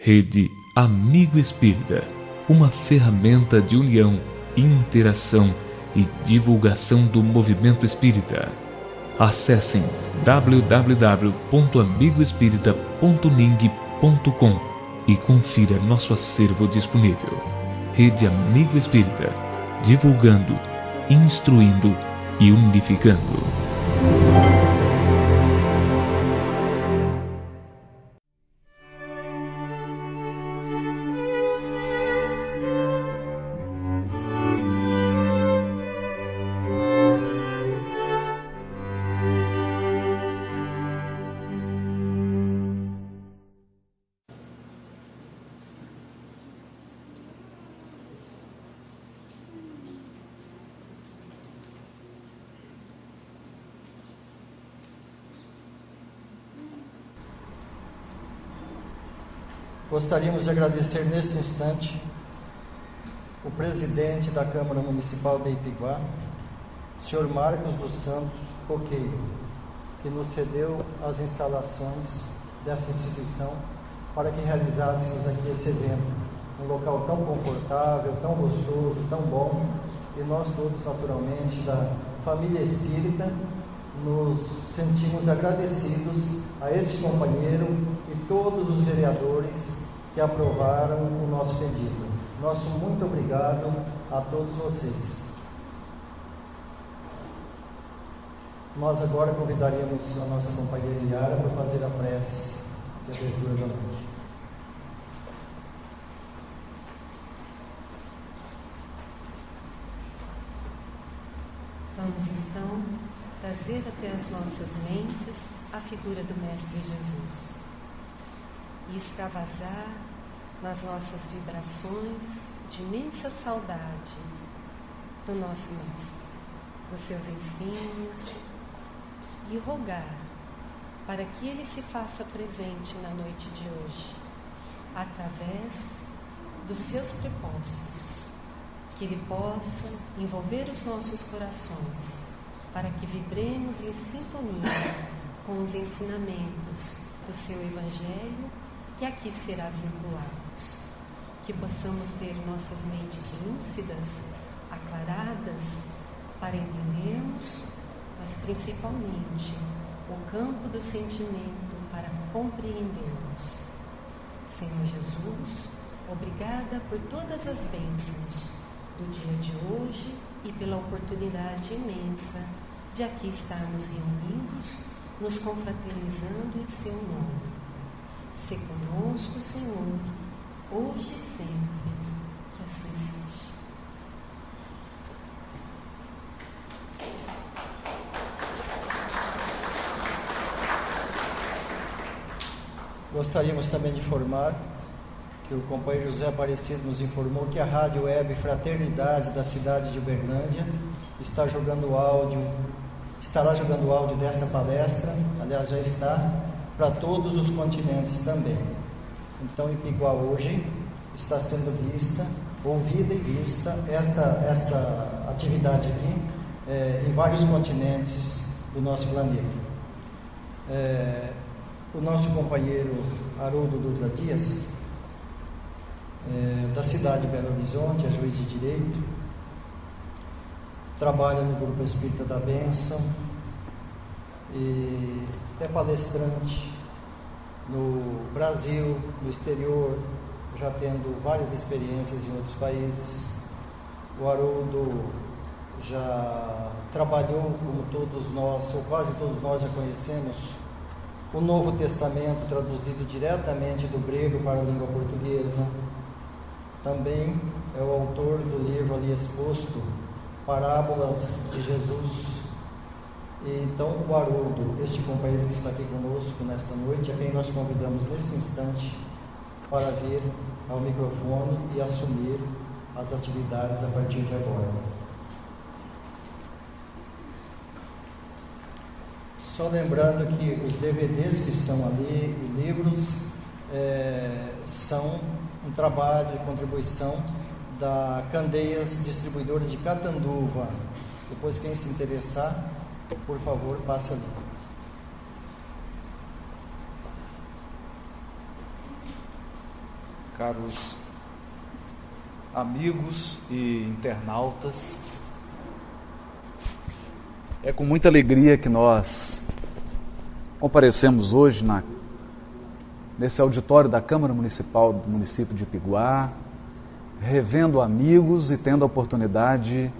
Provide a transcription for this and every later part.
Rede Amigo Espírita, uma ferramenta de união, interação e divulgação do movimento espírita. Acessem www.amigoespírita.ning.com e confira nosso acervo disponível. Rede Amigo Espírita, divulgando, instruindo e unificando. Gostaríamos de agradecer neste instante o presidente da Câmara Municipal de Ipiguá, senhor Marcos dos Santos Coqueiro, que nos cedeu as instalações dessa instituição para que realizássemos aqui esse evento. Um local tão confortável, tão gostoso, tão bom, e nós todos, naturalmente, da família espírita, nos sentimos agradecidos a este companheiro e todos os vereadores que aprovaram o nosso pedido. Nosso muito obrigado a todos vocês. Nós agora convidaríamos a nossa companheira Yara para fazer a prece de abertura da noite. Vamos então trazer até as nossas mentes a figura do Mestre Jesus e extravasar nas nossas vibrações de imensa saudade do nosso Mestre, dos seus ensinos, e rogar para que Ele se faça presente na noite de hoje, através dos seus propósitos, que Ele possa envolver os nossos corações, para que vibremos em sintonia com os ensinamentos do seu Evangelho, que aqui será vinculados, que possamos ter nossas mentes lúcidas, aclaradas, para entendermos, mas principalmente o campo do sentimento para compreendermos. Senhor Jesus, obrigada por todas as bênçãos do dia de hoje e pela oportunidade imensa de aqui estarmos reunidos, nos confraternizando em seu nome. Se conosco, Senhor, hoje e sempre, que assim seja. Gostaríamos também de informar que o companheiro José Aparecido nos informou que a Rádio Web Fraternidade da cidade de Uberlândia estará jogando áudio desta palestra, aliás já está, para todos os continentes também. Então Ipiguá hoje está sendo ouvida e vista esta atividade aqui em vários continentes do nosso planeta. O nosso companheiro Haroldo Dutra Dias, da cidade de Belo Horizonte, é juiz de direito, trabalha no Grupo Espírita da Bênção e é palestrante no Brasil, no exterior, já tendo várias experiências em outros países. O Haroldo já trabalhou, como todos nós, ou quase todos nós já conhecemos, o Novo Testamento traduzido diretamente do grego para a língua portuguesa. Também é o autor do livro ali exposto, Parábolas de Jesus. E então o Haroldo, este companheiro que está aqui conosco nesta noite, a quem nós convidamos nesse instante para vir ao microfone e assumir as atividades a partir de agora. Só lembrando que os DVDs que estão ali e livros são um trabalho e contribuição da Candeias Distribuidora de Catanduva. Depois, quem se interessar, por favor, passe ali. caros amigos e internautas, é com muita alegria que nós comparecemos hoje nesse auditório da Câmara Municipal do município de Ipiguá, revendo amigos e tendo a oportunidade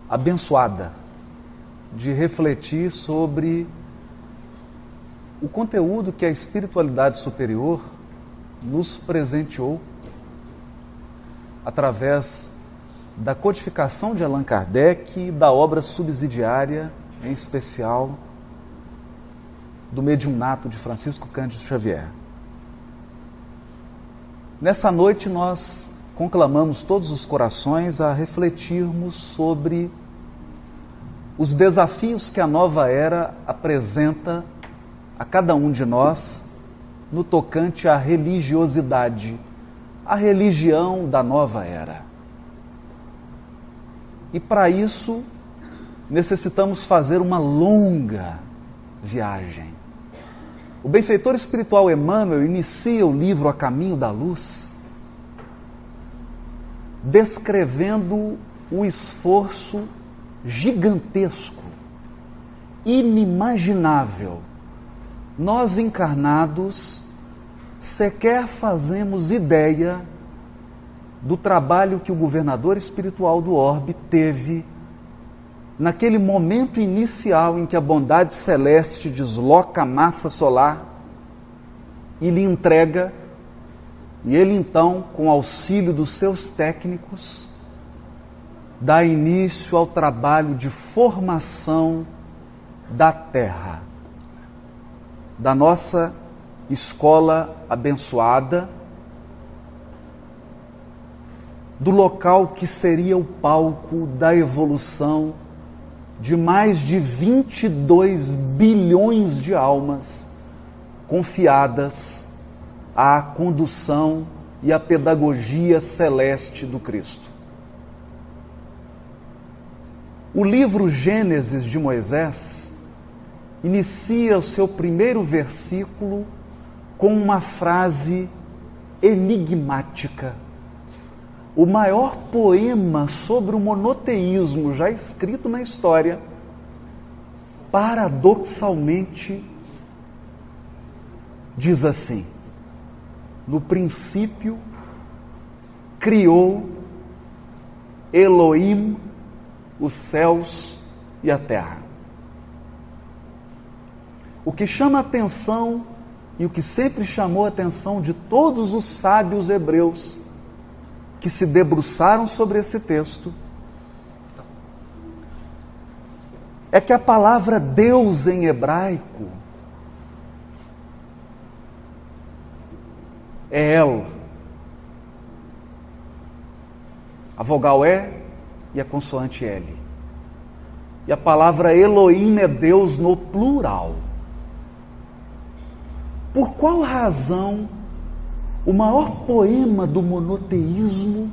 abençoada de refletir sobre o conteúdo que a espiritualidade superior nos presenteou através da codificação de Allan Kardec e da obra subsidiária, em especial do mediunato de Francisco Cândido Xavier. Nessa noite nós conclamamos todos os corações a refletirmos sobre os desafios que a nova era apresenta a cada um de nós no tocante à religiosidade, a religião da nova era. E para isso necessitamos fazer uma longa viagem. O benfeitor espiritual Emmanuel inicia o livro A Caminho da Luz descrevendo o esforço gigantesco, inimaginável. Nós encarnados sequer fazemos ideia do trabalho que o governador espiritual do orbe teve naquele momento inicial em que a bondade celeste desloca a massa solar e lhe entrega, e ele então, com auxílio dos seus técnicos, dá início ao trabalho de formação da Terra, da nossa escola abençoada, do local que seria o palco da evolução de mais de 22 bilhões de almas confiadas à condução e à pedagogia celeste do Cristo. O livro Gênesis de Moisés inicia o seu primeiro versículo com uma frase enigmática. O maior poema sobre o monoteísmo já escrito na história, paradoxalmente, diz assim: no princípio criou Elohim os céus e a terra. O que chama a atenção e o que sempre chamou a atenção de todos os sábios hebreus que se debruçaram sobre esse texto é que a palavra Deus em hebraico é El. A vogal E e a consoante L. E a palavra Elohim é Deus no plural. Por qual razão o maior poema do monoteísmo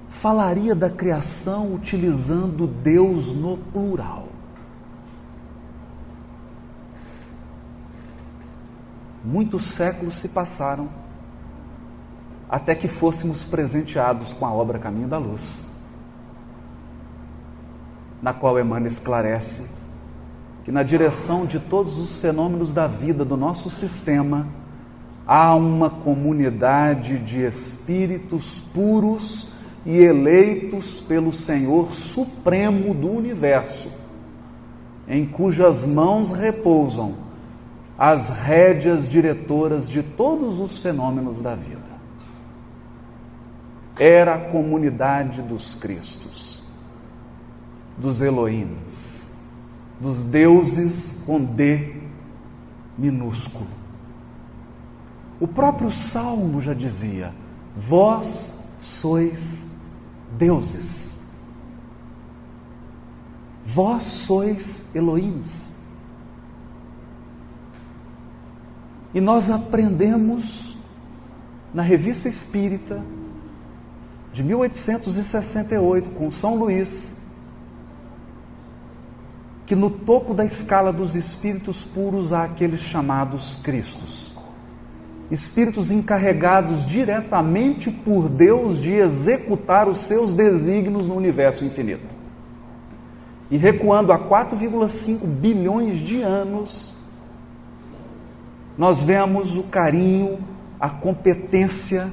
falaria da criação utilizando Deus no plural? Muitos séculos se passaram até que fôssemos presenteados com a obra Caminho da Luz, na qual Emmanuel esclarece que na direção de todos os fenômenos da vida do nosso sistema há uma comunidade de espíritos puros e eleitos pelo Senhor Supremo do Universo, em cujas mãos repousam as rédeas diretoras de todos os fenômenos da vida. Era a comunidade dos Cristos, dos Elohims, dos deuses com D minúsculo. O próprio Salmo já dizia: vós sois deuses, vós sois Elohims. E nós aprendemos na Revista Espírita de 1868, com São Luís, que no topo da escala dos espíritos puros há aqueles chamados Cristos. espíritos encarregados diretamente por Deus de executar os seus desígnios no universo infinito. E recuando a 4,5 bilhões de anos, nós vemos o carinho, a competência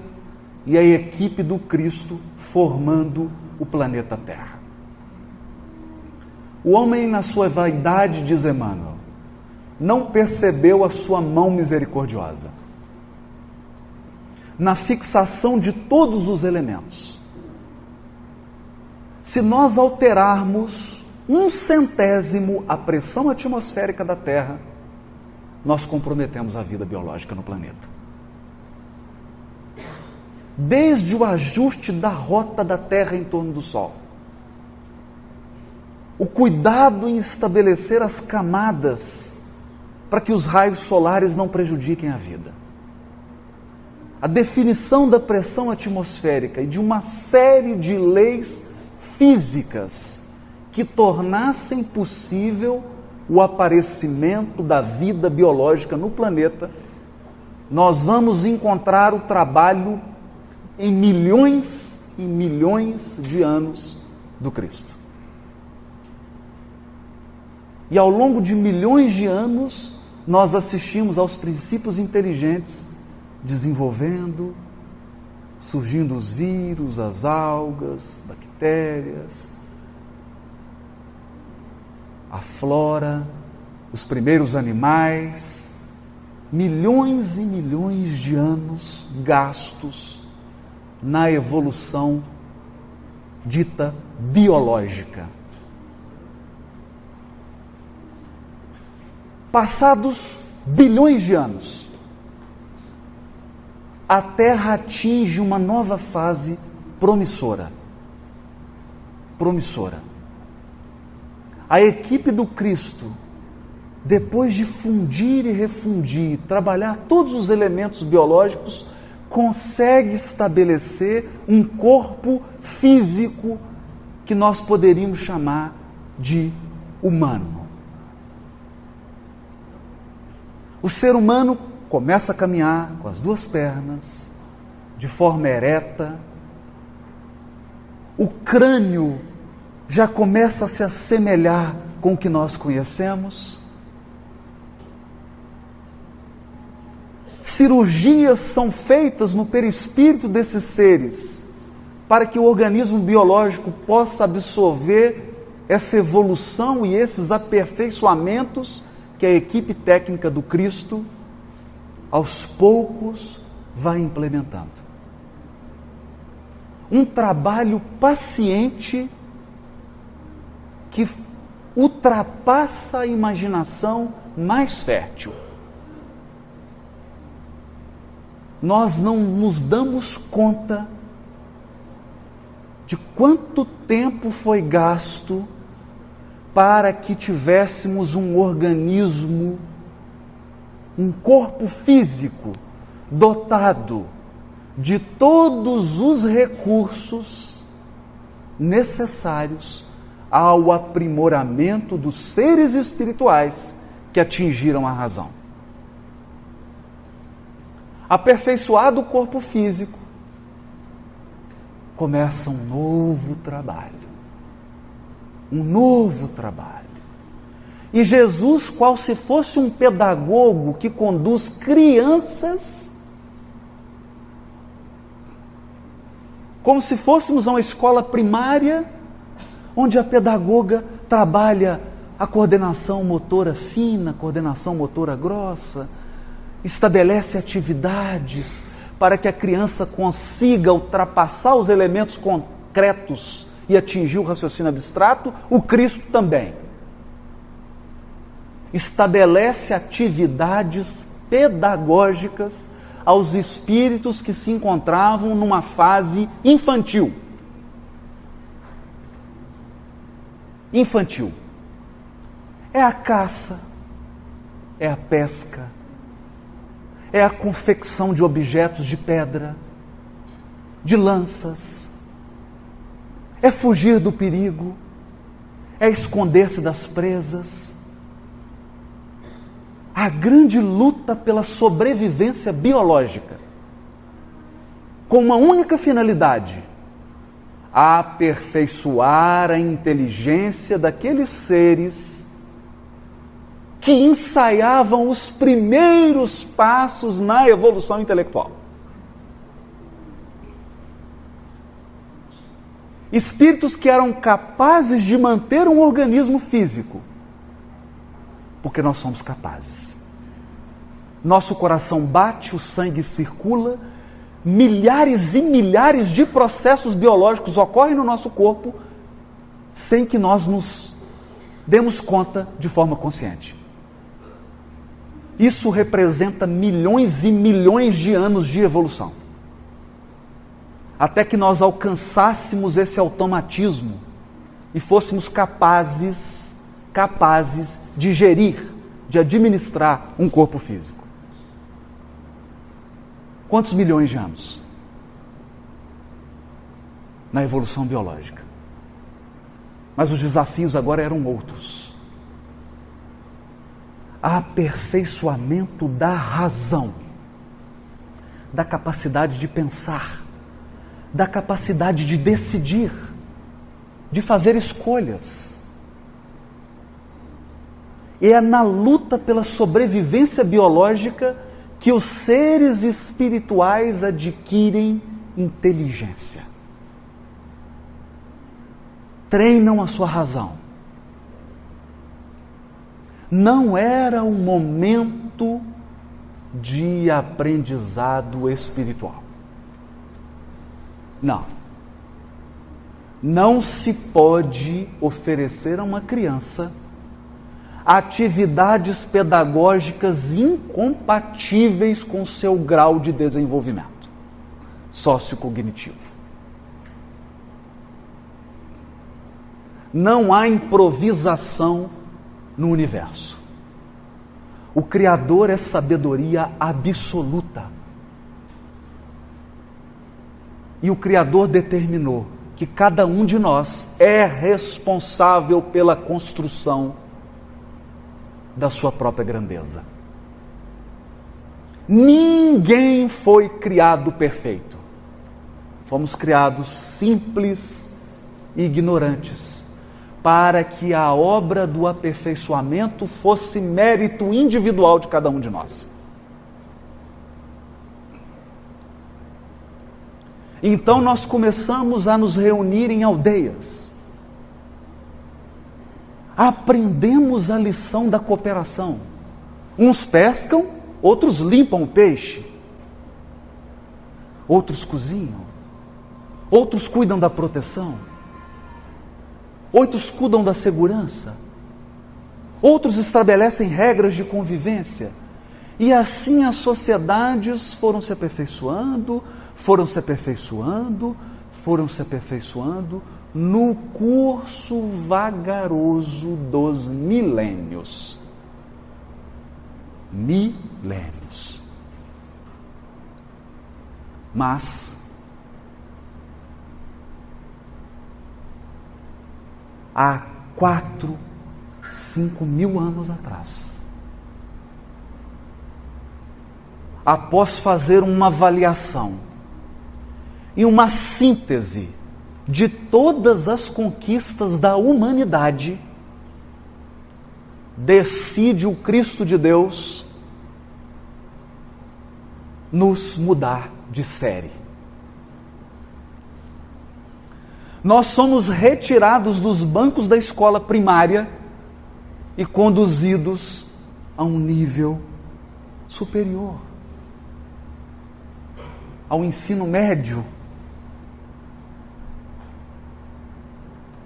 e a equipe do Cristo formando o planeta Terra. O homem, na sua vaidade, diz Emmanuel, não percebeu a sua mão misericordiosa na fixação de todos os elementos. Se nós alterarmos 1/100º a pressão atmosférica da Terra, nós comprometemos a vida biológica no planeta. Desde o ajuste da rota da Terra em torno do Sol, o cuidado em estabelecer as camadas para que os raios solares não prejudiquem a vida, a definição da pressão atmosférica e de uma série de leis físicas que tornassem possível o aparecimento da vida biológica no planeta, nós vamos encontrar o trabalho em milhões e milhões de anos do Cristo. E ao longo de milhões de anos, nós assistimos aos princípios inteligentes desenvolvendo, surgindo os vírus, as algas, bactérias, a flora, os primeiros animais, milhões e milhões de anos gastos na evolução dita biológica. Passados bilhões de anos, a Terra atinge uma nova fase promissora. A equipe do Cristo, depois de fundir e refundir, trabalhar todos os elementos biológicos, consegue estabelecer um corpo físico que nós poderíamos chamar de humano. O ser humano começa a caminhar com as duas pernas, de forma ereta. O crânio já começa a se assemelhar com o que nós conhecemos. Cirurgias são feitas no perispírito desses seres para que o organismo biológico possa absorver essa evolução e esses aperfeiçoamentos que a equipe técnica do Cristo, aos poucos, vai implementando. Um trabalho paciente que ultrapassa a imaginação mais fértil. Nós não nos damos conta de quanto tempo foi gasto para que tivéssemos um organismo, um corpo físico dotado de todos os recursos necessários ao aprimoramento dos seres espirituais que atingiram a razão. Aperfeiçoado o corpo físico, começa um novo trabalho. E Jesus, qual se fosse um pedagogo que conduz crianças, como se fôssemos a uma escola primária, onde a pedagoga trabalha a coordenação motora fina, coordenação motora grossa, estabelece atividades para que a criança consiga ultrapassar os elementos concretos e atingir o raciocínio abstrato. O Cristo também estabelece atividades pedagógicas aos espíritos que se encontravam numa fase infantil. É a caça, é a pesca, é a confecção de objetos de pedra, de lanças, é fugir do perigo, é esconder-se das presas. a grande luta pela sobrevivência biológica, com uma única finalidade: aperfeiçoar a inteligência daqueles seres que ensaiavam os primeiros passos na evolução intelectual. Espíritos que eram capazes de manter um organismo físico, porque nós somos capazes. Nosso coração bate, o sangue circula, milhares e milhares de processos biológicos ocorrem no nosso corpo sem que nós nos demos conta de forma consciente. Isso representa milhões e milhões de anos de evolução, até que nós alcançássemos esse automatismo e fôssemos capazes de gerir, de administrar um corpo físico. Quantos milhões de anos na evolução biológica? Mas os desafios agora eram outros. Aperfeiçoamento da razão, da capacidade de pensar, da capacidade de decidir, de fazer escolhas. E é na luta pela sobrevivência biológica que os seres espirituais adquirem inteligência. Treinam a sua razão. Não era um momento de aprendizado espiritual. Não. Não se pode oferecer a uma criança atividades pedagógicas incompatíveis com seu grau de desenvolvimento sociocognitivo. Não há improvisação no universo. O Criador é sabedoria absoluta. E o Criador determinou que cada um de nós é responsável pela construção da sua própria grandeza. Ninguém foi criado perfeito. Fomos criados simples e ignorantes, para que a obra do aperfeiçoamento fosse mérito individual de cada um de nós. Então nós começamos a nos reunir em aldeias. Aprendemos a lição da cooperação. Uns pescam, outros limpam o peixe. Outros cozinham. Outros cuidam da proteção. Outros cuidam da segurança. Outros estabelecem regras de convivência. E assim as sociedades foram se aperfeiçoando, no curso vagaroso dos milênios. Mas há 4, 5 mil anos atrás, após fazer uma avaliação e uma síntese de todas as conquistas da humanidade, decide o Cristo de Deus nos mudar de série. Nós somos retirados dos bancos da escola primária e conduzidos a um nível superior, ao ensino médio.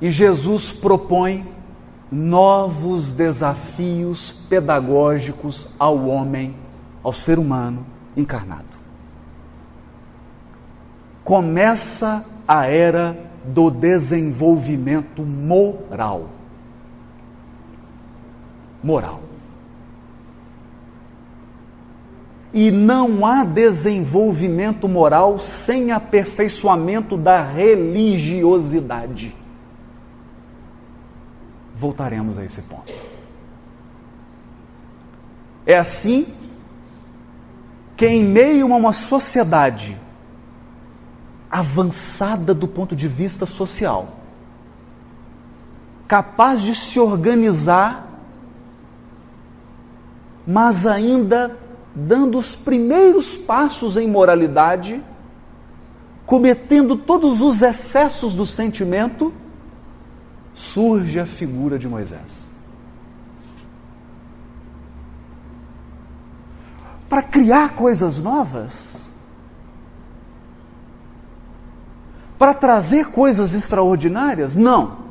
E Jesus propõe novos desafios pedagógicos ao homem, ao ser humano encarnado. Começa a era do desenvolvimento moral. E não há desenvolvimento moral sem aperfeiçoamento da religiosidade. Voltaremos a esse ponto. É assim que, em meio a uma sociedade avançada do ponto de vista social, capaz de se organizar, mas ainda dando os primeiros passos em moralidade, cometendo todos os excessos do sentimento, surge a figura de Moisés. Para criar coisas novas, para trazer coisas extraordinárias? Não.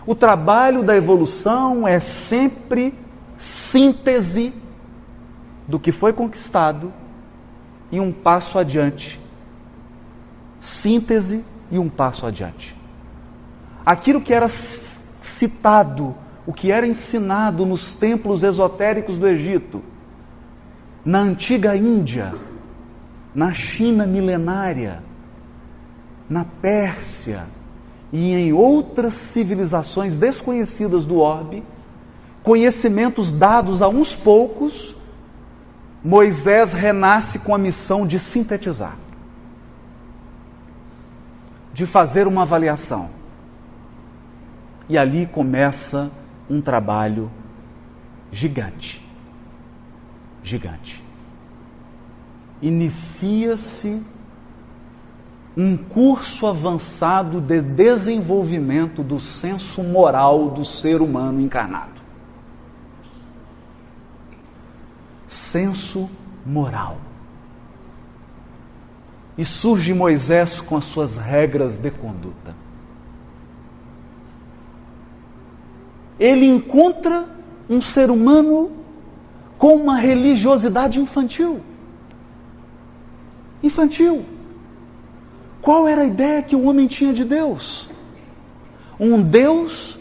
O trabalho da evolução é sempre síntese do que foi conquistado e um passo adiante. Síntese e um passo adiante. Aquilo que era citado, o que era ensinado nos templos esotéricos do Egito, na antiga Índia, na China milenária, na Pérsia e em outras civilizações desconhecidas do orbe, conhecimentos dados a uns poucos, Moisés renasce com a missão de sintetizar, de fazer uma avaliação. E ali começa um trabalho gigante. Gigante. Inicia-se um curso avançado de desenvolvimento do senso moral do ser humano encarnado. Senso moral. E surge Moisés com as suas regras de conduta. Ele encontra um ser humano com uma religiosidade infantil. Infantil. Qual era a ideia que o homem tinha de Deus? Um Deus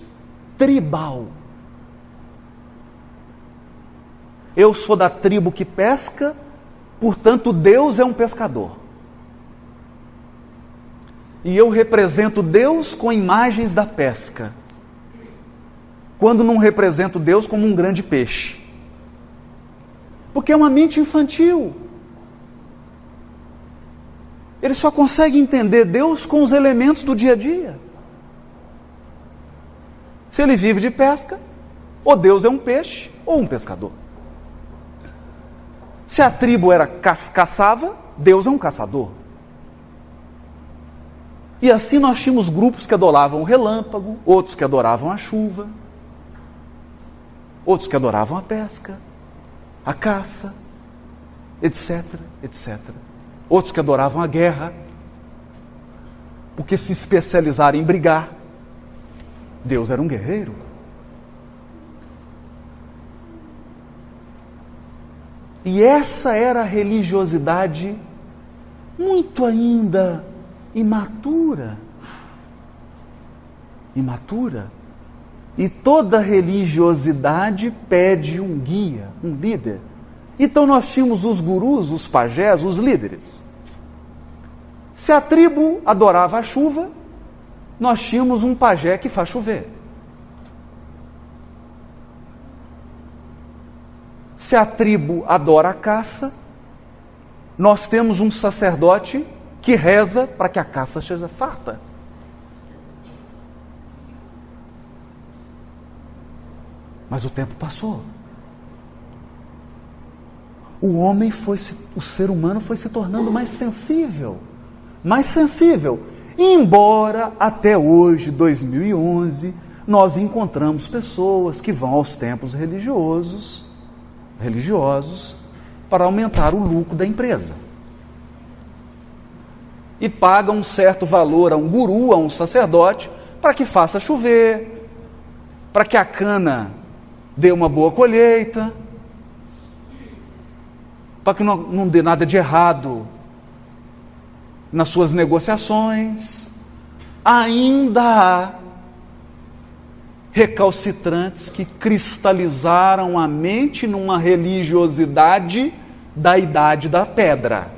tribal. Eu sou da tribo que pesca, portanto Deus é um pescador. E eu represento Deus com imagens da pesca, quando não represento Deus como um grande peixe. Porque é uma mente infantil. Ele só consegue entender Deus com os elementos do dia a dia. Se ele vive de pesca, ou Deus é um peixe, ou um pescador. Se a tribo era caçava, Deus é um caçador. E assim nós tínhamos grupos que adoravam o relâmpago, outros que adoravam a chuva, outros que adoravam a pesca, a caça, etc, etc. Outros que adoravam a guerra, porque se especializaram em brigar. Deus era um guerreiro. E essa era a religiosidade muito ainda imatura. Imatura. E toda religiosidade pede um guia, um líder. Então nós tínhamos os gurus, os pajés, os líderes. Se a tribo adorava a chuva, nós tínhamos um pajé que faz chover. Se a tribo adora a caça, nós temos um sacerdote que reza para que a caça seja farta. Mas o tempo passou. O ser humano foi se tornando mais sensível. Mais sensível. Embora até hoje, 2011, nós encontramos pessoas que vão aos templos religiosos para aumentar o lucro da empresa. E pagam um certo valor a um guru, a um sacerdote, para que faça chover, para que a cana dê uma boa colheita, para que não dê nada de errado nas suas negociações. Ainda há recalcitrantes que cristalizaram a mente numa religiosidade da idade da pedra.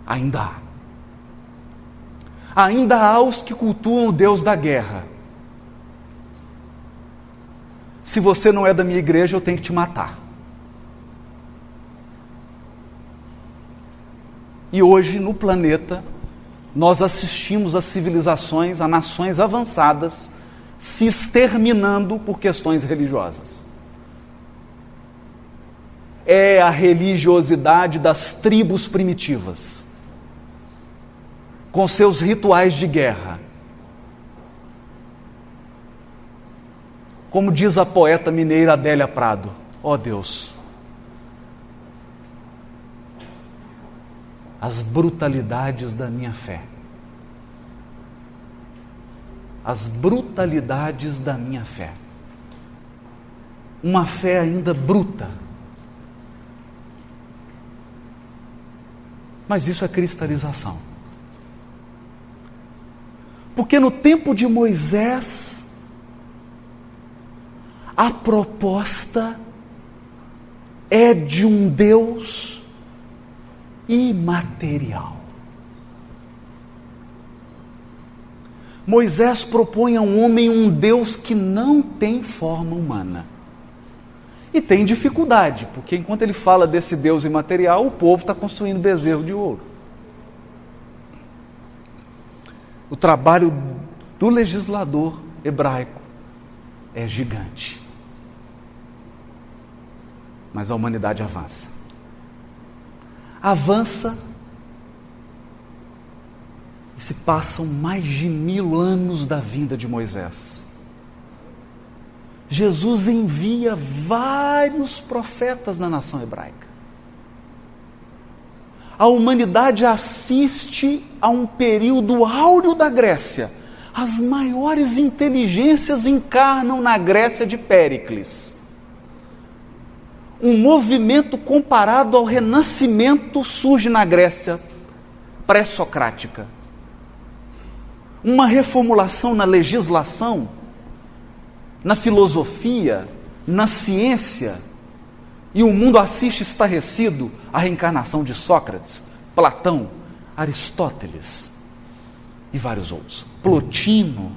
Ainda há. Ainda há os que cultuam o Deus da guerra. se você não é da minha igreja, eu tenho que te matar. E hoje, no planeta, nós assistimos a civilizações, a nações avançadas, se exterminando por questões religiosas. É a religiosidade das tribos primitivas, com seus rituais de guerra. Como diz a poeta mineira Adélia Prado, ó Deus, as brutalidades da minha fé. As brutalidades da minha fé. Uma fé ainda bruta. Mas isso é cristalização. Porque no tempo de Moisés, a proposta é de um Deus imaterial. Moisés propõe ao homem um Deus que não tem forma humana. E tem dificuldade, porque enquanto ele fala desse Deus imaterial, o povo está construindo bezerro de ouro. O trabalho do legislador hebraico é gigante. Mas a humanidade avança. Avança e se passam mais de 1000 anos da vinda de Moisés. Jesus envia vários profetas na nação hebraica. A humanidade assiste a um período áureo da Grécia. As maiores inteligências encarnam na Grécia de Péricles. Um movimento comparado ao Renascimento surge na Grécia pré-socrática. Uma reformulação na legislação, na filosofia, na ciência, e o mundo assiste estarrecido à reencarnação de Sócrates, Platão, Aristóteles e vários outros. Plotino.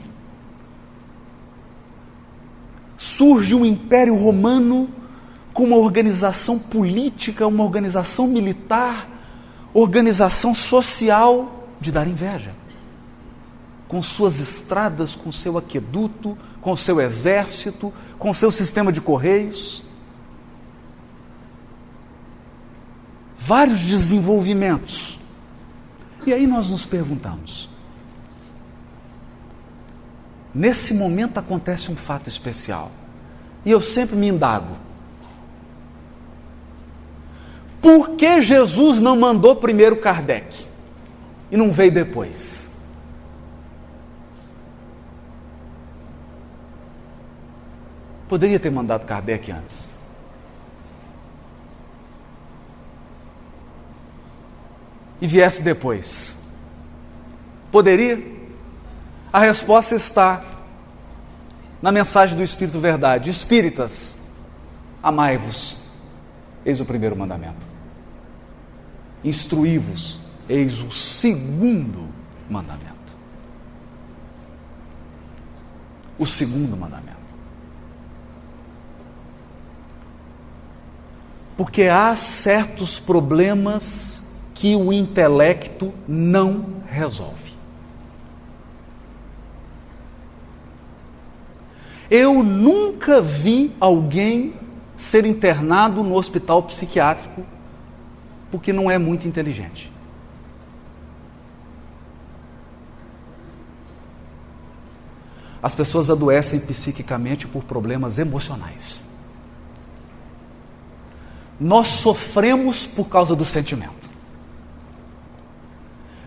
Surge o Império Romano com uma organização política, uma organização militar, organização social de dar inveja. Com suas estradas, com seu aqueduto, com seu exército, com seu sistema de correios. Vários desenvolvimentos. E aí nós nos perguntamos, nesse momento acontece um fato especial, e eu sempre me indago, por que Jesus não mandou primeiro Kardec e não veio depois? Poderia ter mandado Kardec antes. E viesse depois. Poderia? A resposta está na mensagem do Espírito Verdade. Espíritas, amai-vos, eis o primeiro mandamento. Instruí-vos, eis o segundo mandamento. O segundo mandamento. Porque há certos problemas que o intelecto não resolve. Eu nunca vi alguém ser internado no hospital psiquiátrico porque não é muito inteligente. As pessoas adoecem psiquicamente por problemas emocionais. Nós sofremos por causa do sentimento.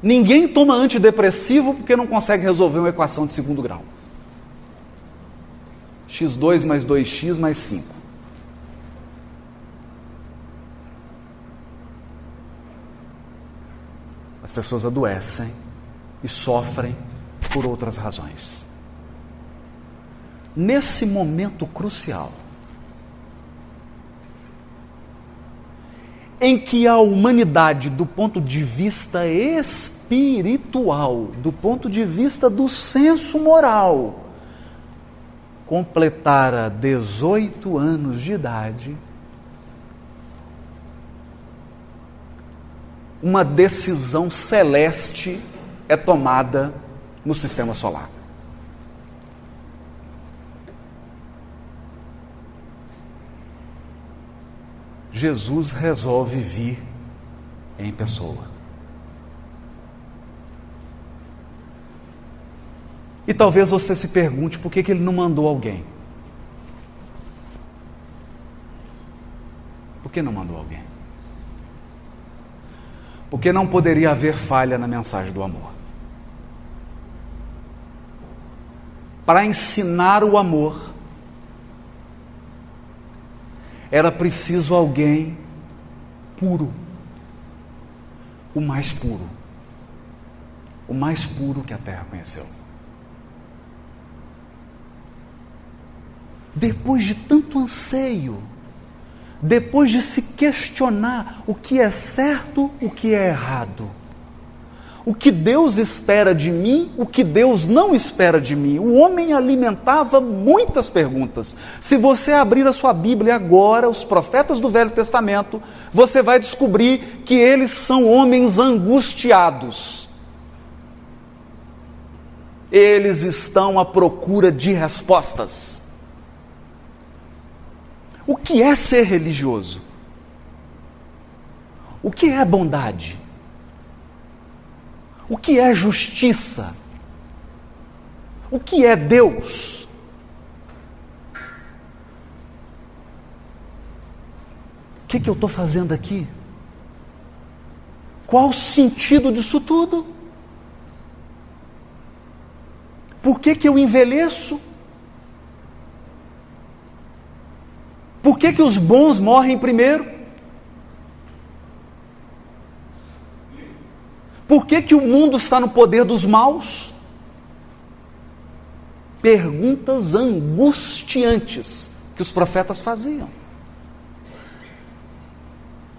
Ninguém toma antidepressivo porque não consegue resolver uma equação de segundo grau. x2 mais 2x mais 5. As pessoas adoecem e sofrem por outras razões. Nesse momento crucial, em que a humanidade, do ponto de vista espiritual, do ponto de vista do senso moral, completara 18 anos de idade, uma decisão celeste é tomada no sistema solar. Jesus resolve vir em pessoa. E talvez você se pergunte por que ele não mandou alguém. Por que não mandou alguém? Porque não poderia haver falha na mensagem do amor. Para ensinar o amor, era preciso alguém puro, o mais puro que a terra conheceu. Depois de tanto anseio, depois de se questionar o que é certo, o que é errado, o que Deus espera de mim, o que Deus não espera de mim, o homem alimentava muitas perguntas. Se você abrir a sua Bíblia agora, os profetas do Velho Testamento, você vai descobrir que eles são homens angustiados. Eles estão à procura de respostas. O que é ser religioso? O que é bondade? O que é justiça? O que é Deus? O que eu estou fazendo aqui? Qual o sentido disso tudo? Por que eu envelheço? Por que os bons morrem primeiro? Por que o mundo está no poder dos maus? Perguntas angustiantes que os profetas faziam.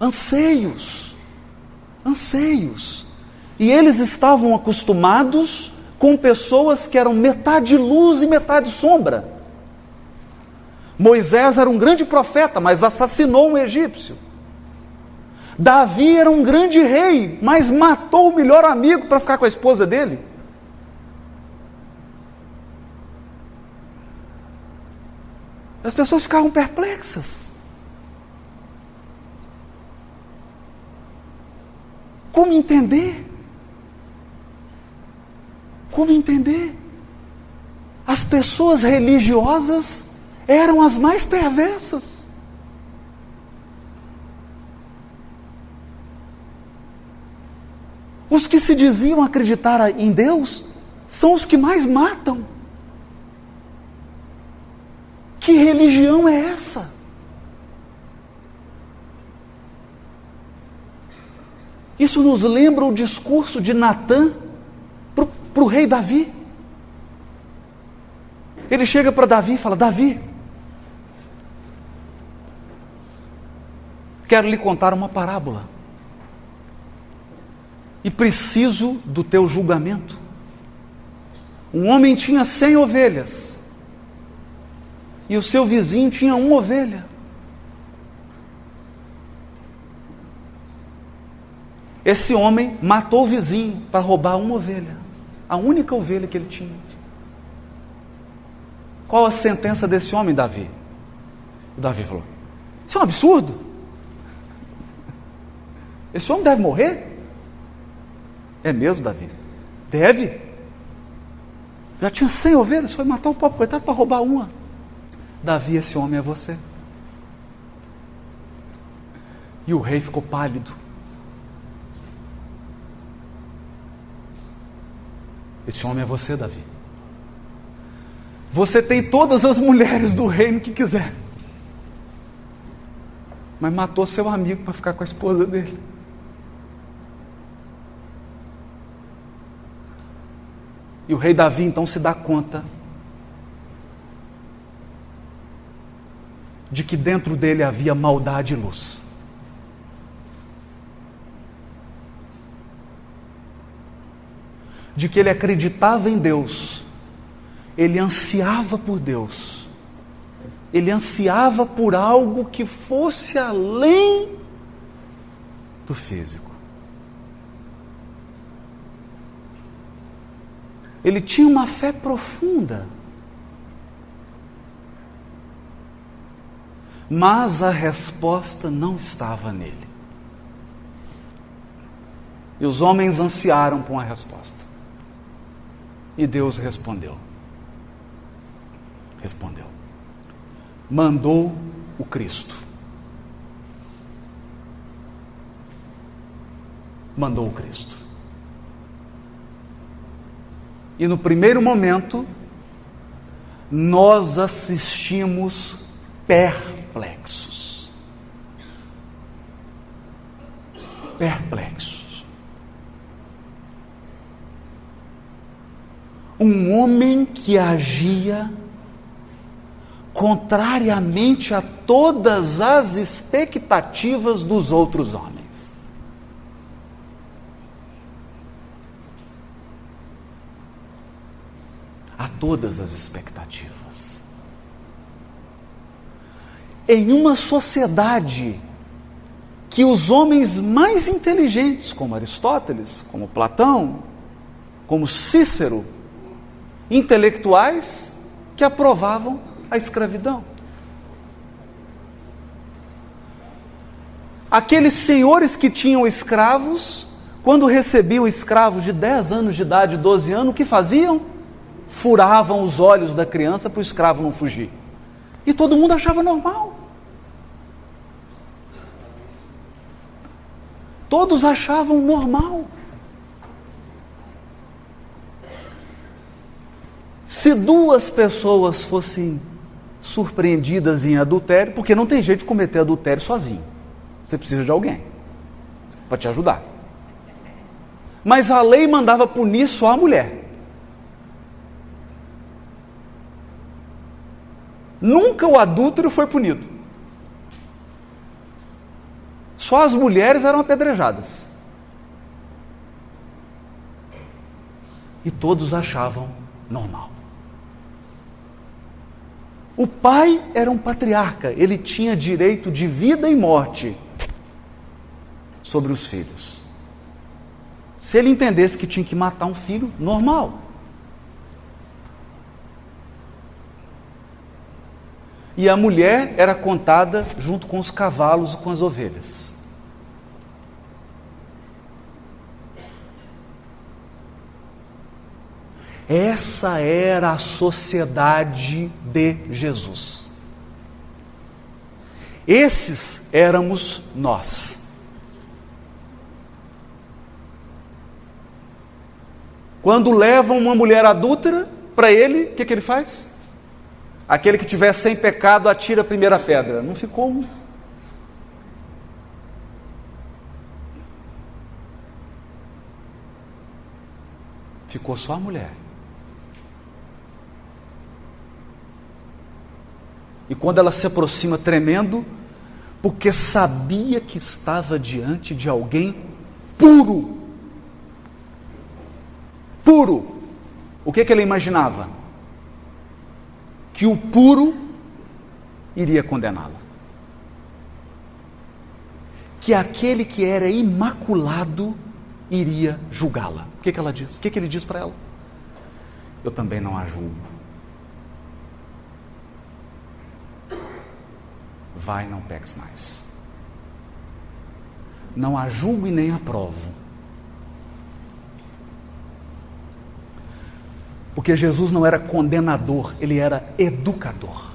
Anseios. E eles estavam acostumados com pessoas que eram metade luz e metade sombra. Moisés era um grande profeta, mas assassinou um egípcio. Davi era um grande rei, mas matou o melhor amigo para ficar com a esposa dele. As pessoas ficavam perplexas. Como entender? Como entender? As pessoas religiosas eram as mais perversas. Os que se diziam acreditar em Deus são os que mais matam. Que religião é essa? Isso nos lembra o discurso de Natã para o rei Davi. Ele chega para Davi e fala: Davi, quero lhe contar uma parábola e preciso do teu julgamento. Um homem tinha 100 ovelhas e o seu vizinho tinha 1 ovelha. Esse homem matou o vizinho para roubar 1 ovelha, a única ovelha que ele tinha. Qual a sentença desse homem, Davi? O Davi falou: isso é um absurdo. Esse homem deve morrer? É mesmo, Davi? Deve. Já tinha 100 ovelhas, foi matar o pobre coitado para roubar 1. Davi, esse homem é você. E o rei ficou pálido. Esse homem é você, Davi. Você tem todas as mulheres do reino que quiser, mas matou seu amigo para ficar com a esposa dele. E o rei Davi então se dá conta de que dentro dele havia maldade e luz. De que ele acreditava em Deus, ele ansiava por Deus, ele ansiava por algo que fosse além do físico. Ele tinha uma fé profunda, mas a resposta não estava nele. E os homens ansiaram por uma resposta. E Deus respondeu. Mandou o Cristo. Mandou o Cristo. E no primeiro momento, nós assistimos perplexos. Um homem que agia contrariamente a todas as expectativas dos outros homens. A todas as expectativas. Em uma sociedade que os homens mais inteligentes, como Aristóteles, como Platão, como Cícero, intelectuais que aprovavam a escravidão. Aqueles senhores que tinham escravos, quando recebiam escravos de 10 anos de idade, 12 anos, o que faziam? Furavam os olhos da criança para o escravo não fugir. E todo mundo achava normal. Todos achavam normal. Se duas pessoas fossem surpreendidas em adultério, porque não tem jeito de cometer adultério sozinho. Você precisa de alguém para te ajudar. Mas a lei mandava punir só a mulher. Nunca o adúltero foi punido. Só as mulheres eram apedrejadas. E todos achavam normal. O pai era um patriarca, ele tinha direito de vida e morte sobre os filhos. Se ele entendesse que tinha que matar um filho, normal. E a mulher era contada junto com os cavalos e com as ovelhas. Essa era a sociedade de Jesus. Esses éramos nós. Quando levam uma mulher adúltera para ele, o que ele faz? Aquele que tiver sem pecado atira a primeira pedra. Não ficou um. Ficou só a mulher. E quando ela se aproxima tremendo, porque sabia que estava diante de alguém puro. Puro. O que ela imaginava? Que o puro iria condená-la. Que aquele que era imaculado iria julgá-la. O que ela diz? O que ele diz para ela? Eu também não a julgo. Vai, não peques mais. Não a julgo e nem aprovo. Porque Jesus não era condenador, ele era educador.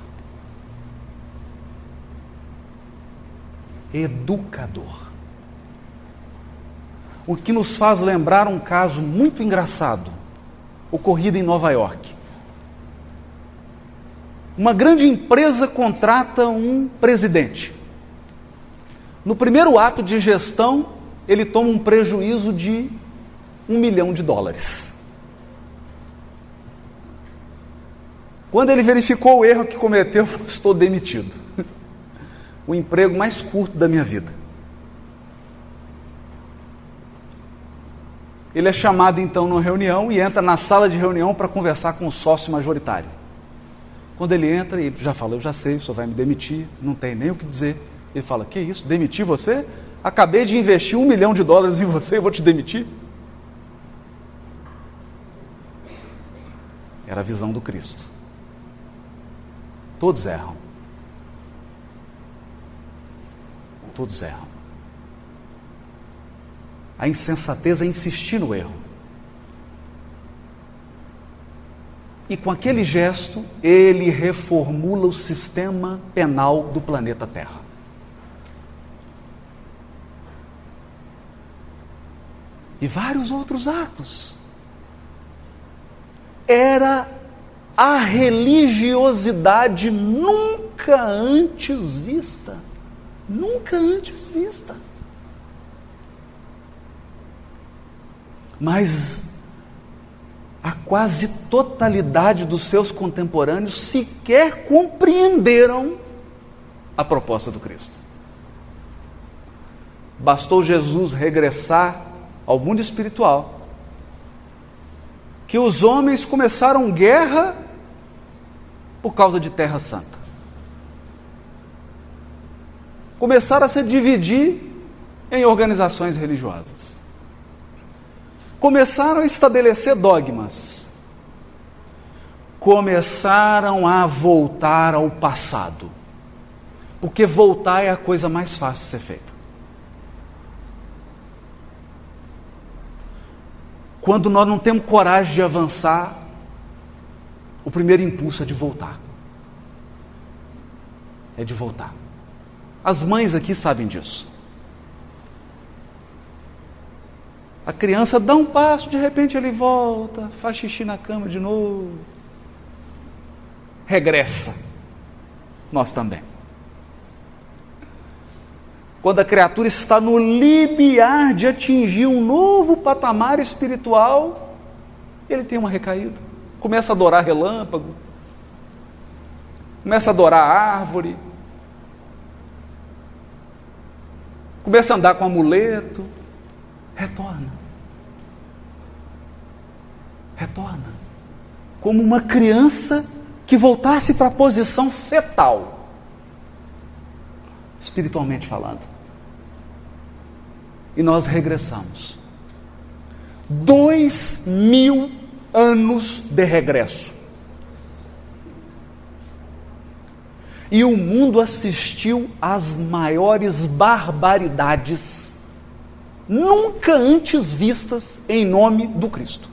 Educador. O que nos faz lembrar um caso muito engraçado, ocorrido em Nova York. Uma grande empresa contrata um presidente. No primeiro ato de gestão, ele toma um prejuízo de $1 milhão. Quando ele verificou o erro que cometeu, falou: estou demitido. O emprego mais curto da minha vida. Ele é chamado então numa reunião e entra na sala de reunião para conversar com o sócio majoritário. Quando ele entra, ele já fala, eu já sei, o senhor vai me demitir, não tem nem o que dizer. Ele fala, que isso, demitir você? Acabei de investir $1 milhão em você, eu vou te demitir? Era a visão do Cristo. Todos erram. Todos erram. A insensatez é insistir no erro. E com aquele gesto, ele reformula o sistema penal do planeta Terra. E vários outros atos. Era a religiosidade nunca antes vista. Nunca antes vista. Mas a quase totalidade dos seus contemporâneos sequer compreenderam a proposta do Cristo. Bastou Jesus regressar ao mundo espiritual, que os homens começaram guerra por causa de Terra Santa. Começaram a se dividir em organizações religiosas. Começaram a estabelecer dogmas. Começaram a voltar ao passado. Porque voltar é a coisa mais fácil de ser feita. Quando nós não temos coragem de avançar, o primeiro impulso é de voltar. É de voltar. As mães aqui sabem disso. A criança dá um passo, de repente ele volta, faz xixi na cama de novo. Regressa. Nós também. Quando a criatura está no limiar de atingir um novo patamar espiritual, ele tem uma recaída. Começa a adorar relâmpago, começa a adorar árvore, começa a andar com amuleto, retorna. Retorna. Como uma criança que voltasse para a posição fetal, espiritualmente falando. E nós regressamos. 2000 anos de regresso. E o mundo assistiu às maiores barbaridades nunca antes vistas em nome do Cristo.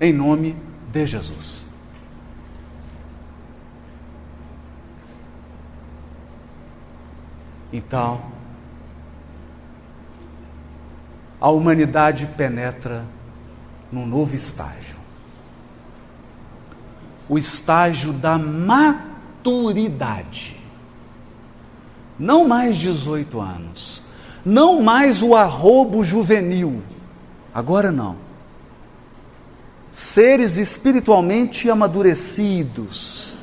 Em nome de Jesus. Então, a humanidade penetra num novo estágio. O estágio da maturidade. Não mais 18 anos. Não mais o arrobo juvenil. Agora não. Seres espiritualmente amadurecidos.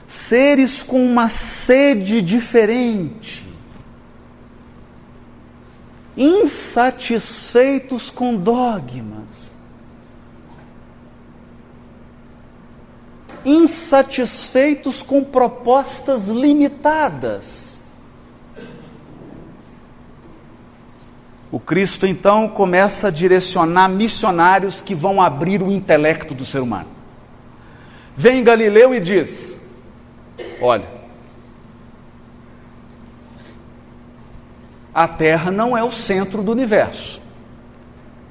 Seres com uma sede diferente. Insatisfeitos com dogmas. Insatisfeitos com propostas limitadas. O Cristo então começa a direcionar missionários que vão abrir o intelecto do ser humano. Vem Galileu e diz: olha, a Terra não é o centro do universo.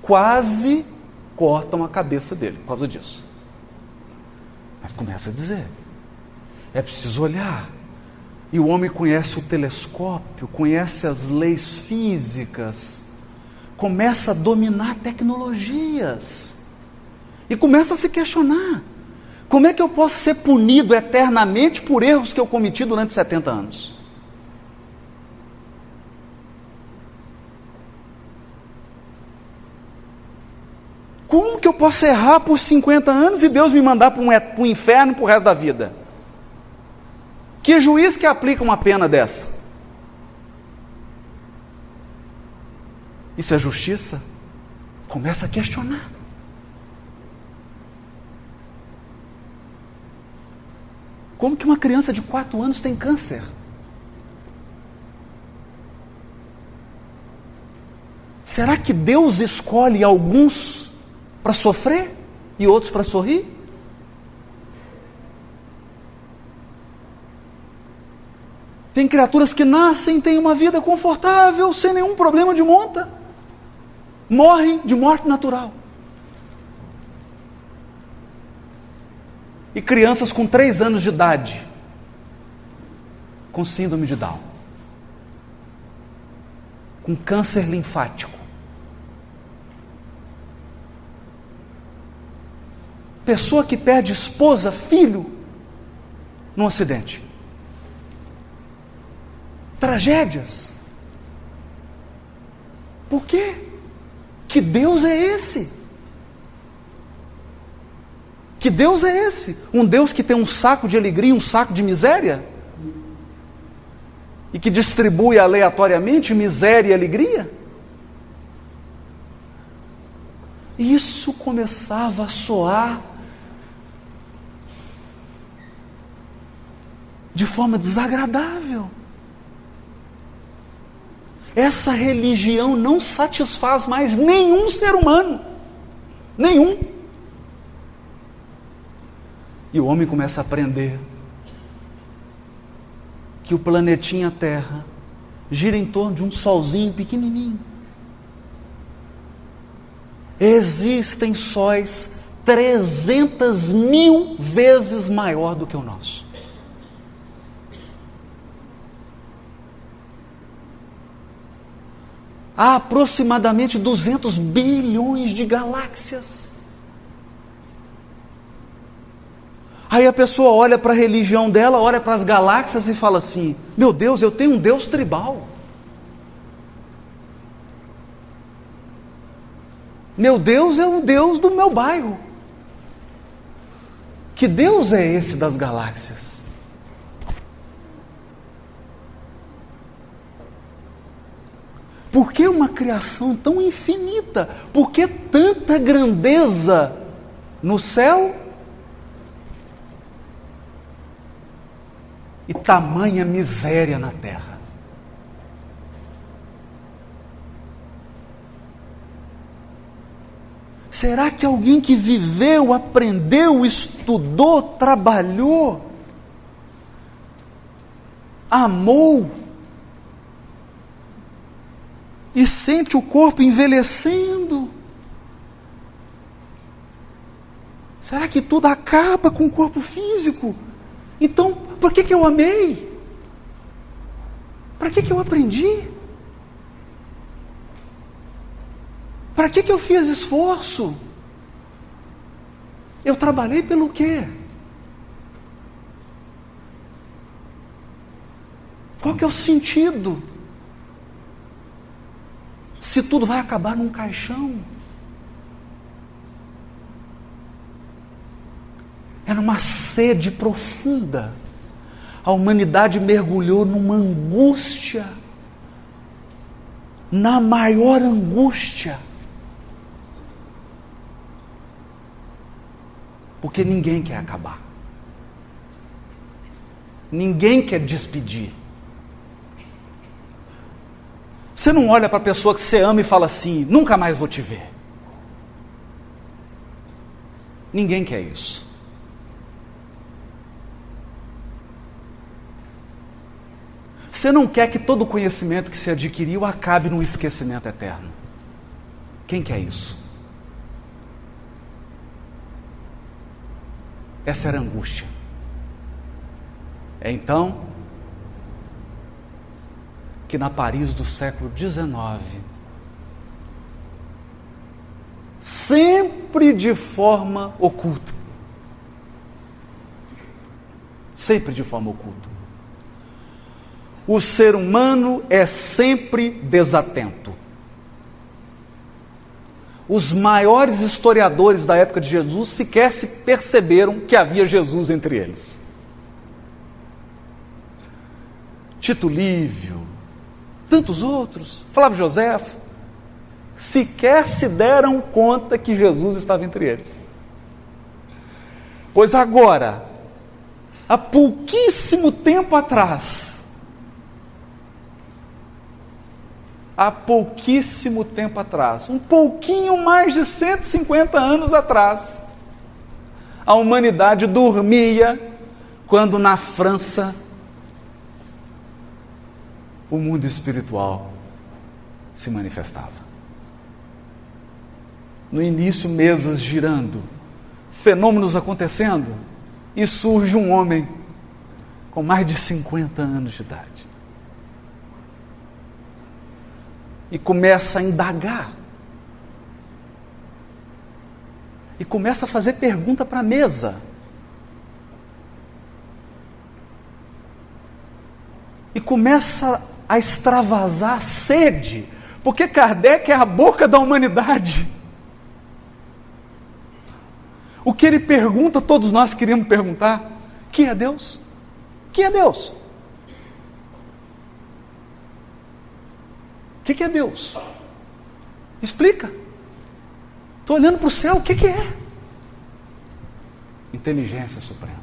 Quase cortam a cabeça dele por causa disso. Mas começa a dizer, é preciso olhar. E o homem conhece o telescópio, conhece as leis físicas, começa a dominar tecnologias e começa a se questionar: como é que eu posso ser punido eternamente por erros que eu cometi durante 70 anos? Como que eu posso errar por 50 anos e Deus me mandar para um inferno para o resto da vida? Que juiz que aplica uma pena dessa? Isso é justiça? Começa a questionar. Como que uma criança de 4 anos tem câncer? Será que Deus escolhe alguns para sofrer e outros para sorrir? Tem criaturas que nascem, têm uma vida confortável, sem nenhum problema de monta. Morrem de morte natural. E crianças com 3 anos de idade, com síndrome de Down, com câncer linfático. Pessoa que perde esposa, filho, num acidente. Tragédias. Por quê? Que Deus é esse? Que Deus é esse? Um Deus que tem um saco de alegria, um saco de miséria? E que distribui aleatoriamente miséria e alegria? Isso começava a soar de forma desagradável. Essa religião não satisfaz mais nenhum ser humano. Nenhum. E o homem começa a aprender que o planetinha Terra gira em torno de um solzinho pequenininho. Existem sóis 300.000 vezes maior do que o nosso. Há aproximadamente 200 bilhões de galáxias. Aí a pessoa olha para a religião dela, olha para as galáxias e fala assim: meu Deus, eu tenho um Deus tribal. Meu Deus é o Deus do meu bairro. Que Deus é esse das galáxias? Por que uma criação tão infinita? Por que tanta grandeza no céu e tamanha miséria na terra? Será que alguém que viveu, aprendeu, estudou, trabalhou, amou e sente o corpo envelhecendo? Será que tudo acaba com o corpo físico? Então, por que eu amei? Para que eu aprendi? Para que eu fiz esforço? Eu trabalhei pelo quê? Qual que é o sentido? Se tudo vai acabar num caixão. Era uma sede profunda. A humanidade mergulhou numa angústia, na maior angústia. Porque ninguém quer acabar. Ninguém quer despedir. Você não olha para a pessoa que você ama e fala assim: nunca mais vou te ver. Ninguém quer isso. Você não quer que todo o conhecimento que você adquiriu acabe num esquecimento eterno. Quem quer isso? Essa era a angústia. É então que na Paris do século XIX, sempre de forma oculta, o ser humano é sempre desatento. Os maiores historiadores da época de Jesus sequer se perceberam que havia Jesus entre eles. Tito Livio, tantos outros, Flávio Joséfo, sequer se deram conta que Jesus estava entre eles. Pois agora, há pouquíssimo tempo atrás, um pouquinho mais de 150 anos atrás, a humanidade dormia quando na França o mundo espiritual se manifestava. No início, mesas girando, fenômenos acontecendo, e surge um homem com mais de 50 anos de idade. E começa a indagar. E começa a fazer pergunta para a mesa. E começa a extravasar sede, porque Kardec é a boca da humanidade. O que ele pergunta, todos nós queríamos perguntar: que é Deus? Que é Deus? O que é Deus? Explica. Estou olhando para o céu, o que é? Inteligência suprema.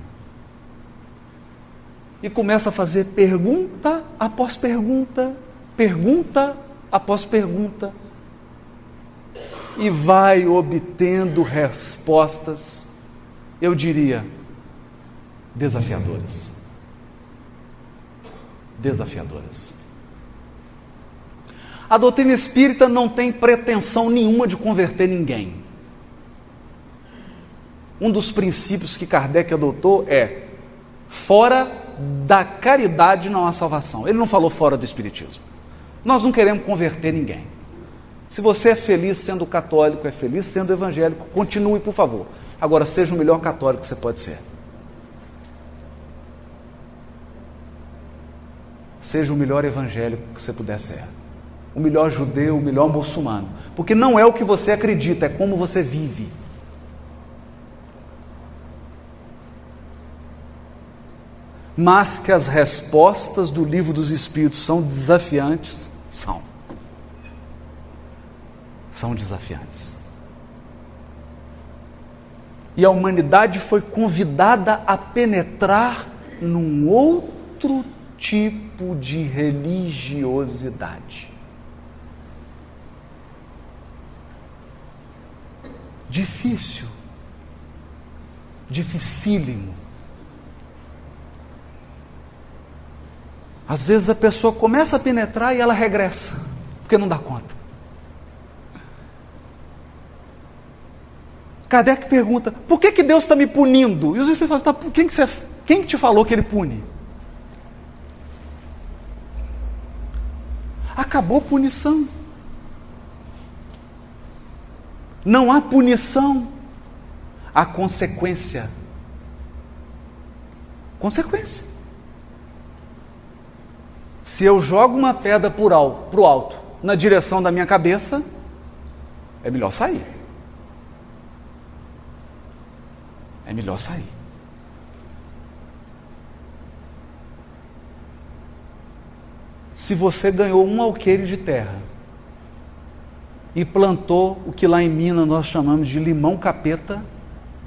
E começa a fazer pergunta após pergunta, pergunta após pergunta, e vai obtendo respostas, eu diria, desafiadoras. Desafiadoras. A doutrina espírita não tem pretensão nenhuma de converter ninguém. Um dos princípios que Kardec adotou é: fora da caridade não há salvação. Ele não falou fora do espiritismo. Nós não queremos converter ninguém. Se você é feliz sendo católico, é feliz sendo evangélico, continue, por favor. Agora, seja o melhor católico que você pode ser. Seja o melhor evangélico que você puder ser. O melhor judeu, o melhor muçulmano. Porque não é o que você acredita, é como você vive. Mas que as respostas do Livro dos Espíritos são desafiantes, são desafiantes. E a humanidade foi convidada a penetrar num outro tipo de religiosidade. Difícil, dificílimo. Às vezes a pessoa começa a penetrar e ela regressa, porque não dá conta. Kardec pergunta: por que Deus está me punindo? E os espíritos falam: quem te falou que Ele pune? Acabou punição. Não há punição, há consequência. Consequência. Se eu jogo uma pedra para o alto, na direção da minha cabeça, é melhor sair. É melhor sair. Se você ganhou um alqueire de terra e plantou o que lá em Minas nós chamamos de limão capeta,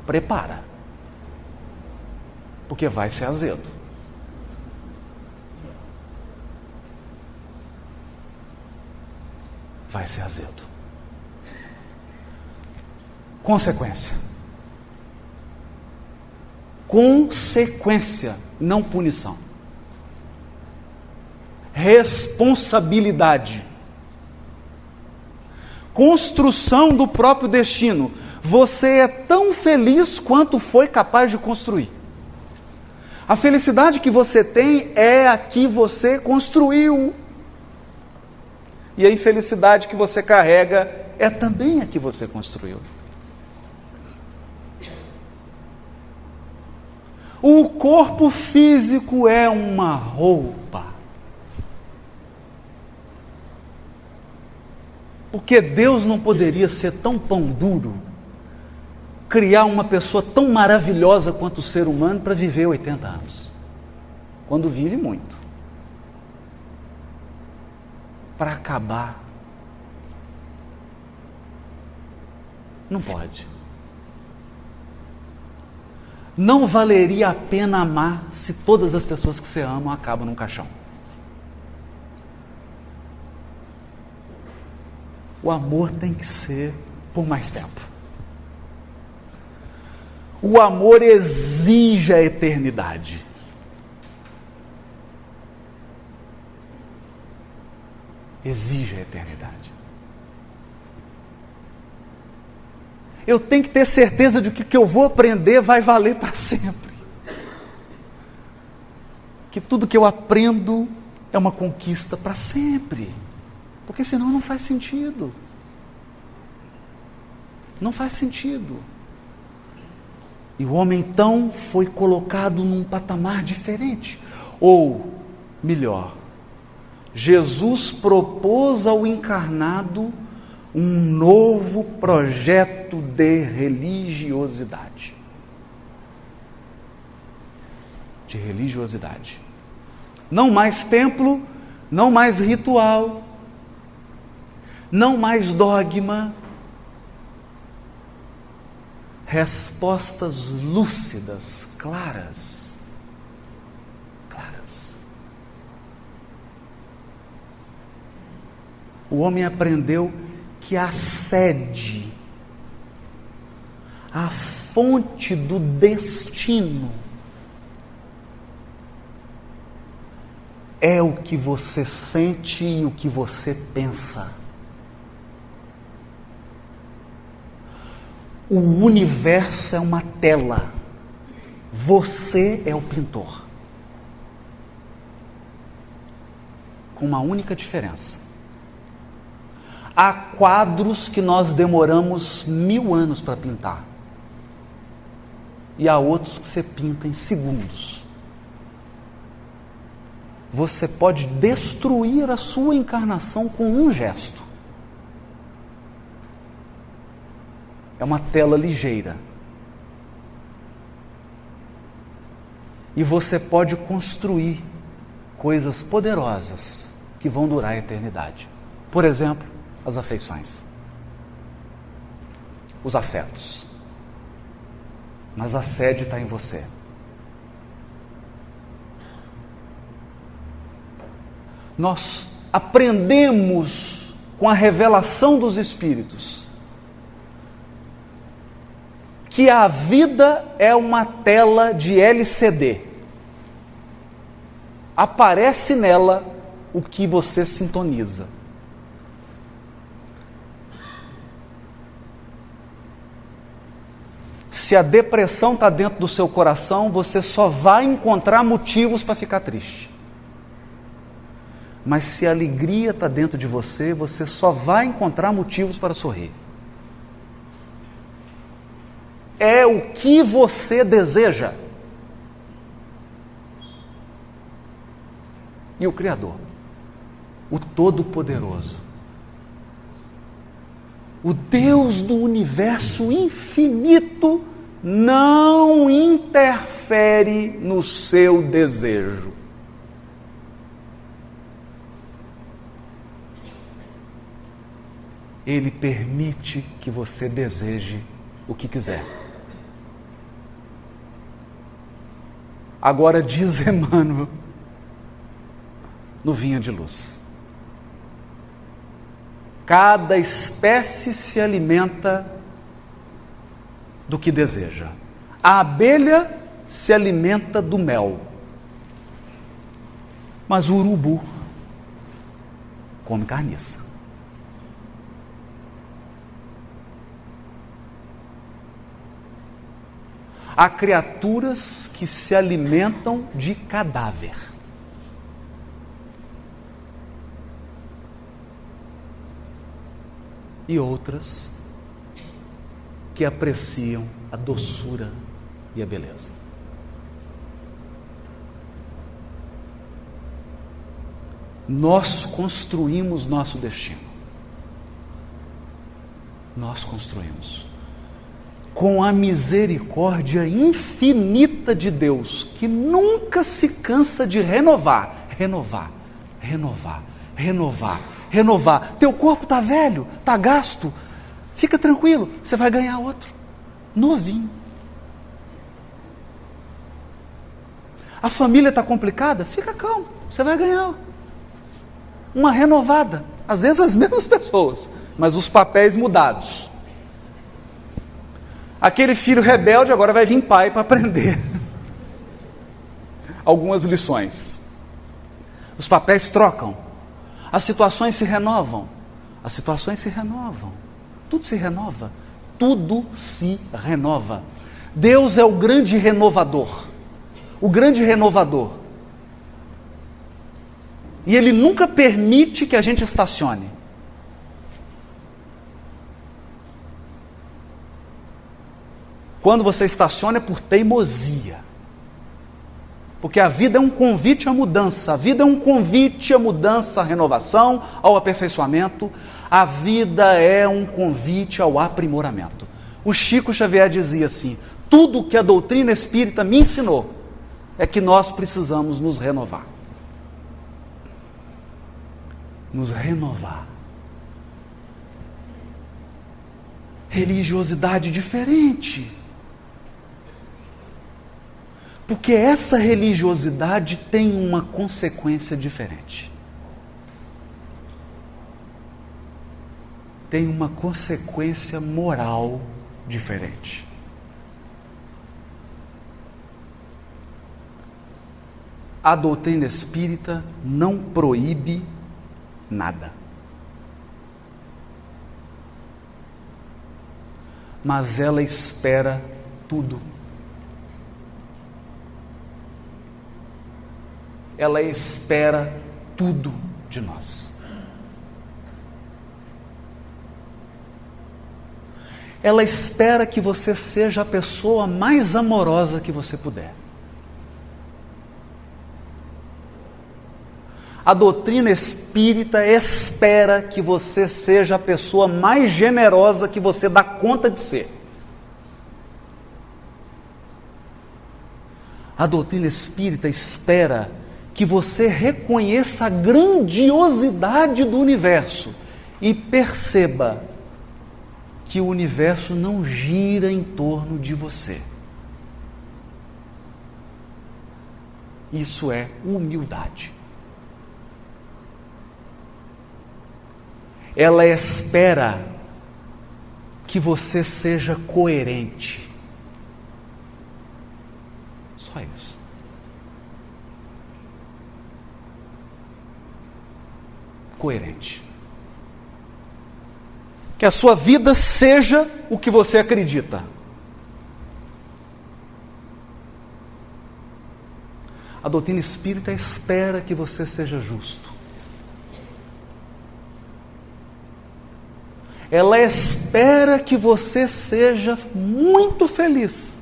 prepara, porque vai ser azedo. Vai ser azedo. Consequência. Consequência, não punição. Responsabilidade. Construção do próprio destino. Você é tão feliz quanto foi capaz de construir. A felicidade que você tem é a que você construiu. E a infelicidade que você carrega é também a que você construiu. O corpo físico é uma roupa. Porque Deus não poderia ser tão pão duro, criar uma pessoa tão maravilhosa quanto o ser humano para viver 80 anos. Quando vive muito. Para acabar Não pode. Não valeria a pena amar se todas as pessoas que você ama acabam num caixão. O amor tem que ser por mais tempo. O amor exige a eternidade. Exige a eternidade. Eu tenho que ter certeza de que o que eu vou aprender vai valer para sempre. Que tudo que eu aprendo é uma conquista para sempre. Porque senão não faz sentido. Não faz sentido. E o homem então foi colocado num patamar diferente. Ou, melhor, Jesus propôs ao encarnado um novo projeto de religiosidade. De religiosidade. Não mais templo, não mais ritual, não mais dogma. Respostas lúcidas, claras. Claras. O homem aprendeu que a sede, a fonte do destino, é o que você sente e o que você pensa. O universo é uma tela. Você é o pintor. Com uma única diferença. Há quadros que nós demoramos 1000 anos para pintar. E há outros que você pinta em segundos. Você pode destruir a sua encarnação com um gesto. É uma tela ligeira. E você pode construir coisas poderosas que vão durar a eternidade. Por exemplo, as afeições. Os afetos. Mas a sede está em você. Nós aprendemos com a revelação dos Espíritos que a vida é uma tela de LCD. Aparece nela o que você sintoniza. Se a depressão está dentro do seu coração, você só vai encontrar motivos para ficar triste. Mas se a alegria está dentro de você, você só vai encontrar motivos para sorrir. É o que você deseja. E o Criador, o Todo-Poderoso, o Deus do universo infinito, não interfere no seu desejo. Ele permite que você deseje o que quiser. Agora diz Emmanuel, no Vinha de Luz: cada espécie se alimenta do que deseja. A abelha se alimenta do mel, mas o urubu come carniça. Há criaturas que se alimentam de cadáver. E outras que apreciam a doçura e a beleza. Nós construímos nosso destino. Nós construímos. Com a misericórdia infinita de Deus, que nunca se cansa de renovar. Teu corpo está velho, está gasto. Fica tranquilo, você vai ganhar outro, novinho. A família está complicada? Fica calmo, você vai ganhar uma renovada. Às vezes as mesmas pessoas, mas os papéis mudados. Aquele filho rebelde agora vai vir pai para aprender algumas lições. Os papéis trocam, as situações se renovam, tudo se renova, tudo se renova. Deus é o grande renovador, e Ele nunca permite que a gente estacione. Quando você estaciona é por teimosia, porque a vida é um convite à mudança, à renovação, ao aperfeiçoamento. A vida é um convite ao aprimoramento. O Chico Xavier dizia assim: tudo que a doutrina espírita me ensinou é que nós precisamos nos renovar. Religiosidade diferente. Porque essa religiosidade tem uma consequência diferente. Tem uma consequência moral diferente. A doutrina espírita não proíbe nada. Mas ela espera tudo. Ela espera tudo de nós. Ela espera que você seja a pessoa mais amorosa que você puder. A doutrina espírita espera que você seja a pessoa mais generosa que você dá conta de ser. A doutrina espírita espera que você reconheça a grandiosidade do universo e perceba que o universo não gira em torno de você. Isso é humildade. Ela espera que você seja coerente. Só isso. Coerente. Que a sua vida seja o que você acredita. A doutrina espírita espera que você seja justo. Ela espera que você seja muito feliz.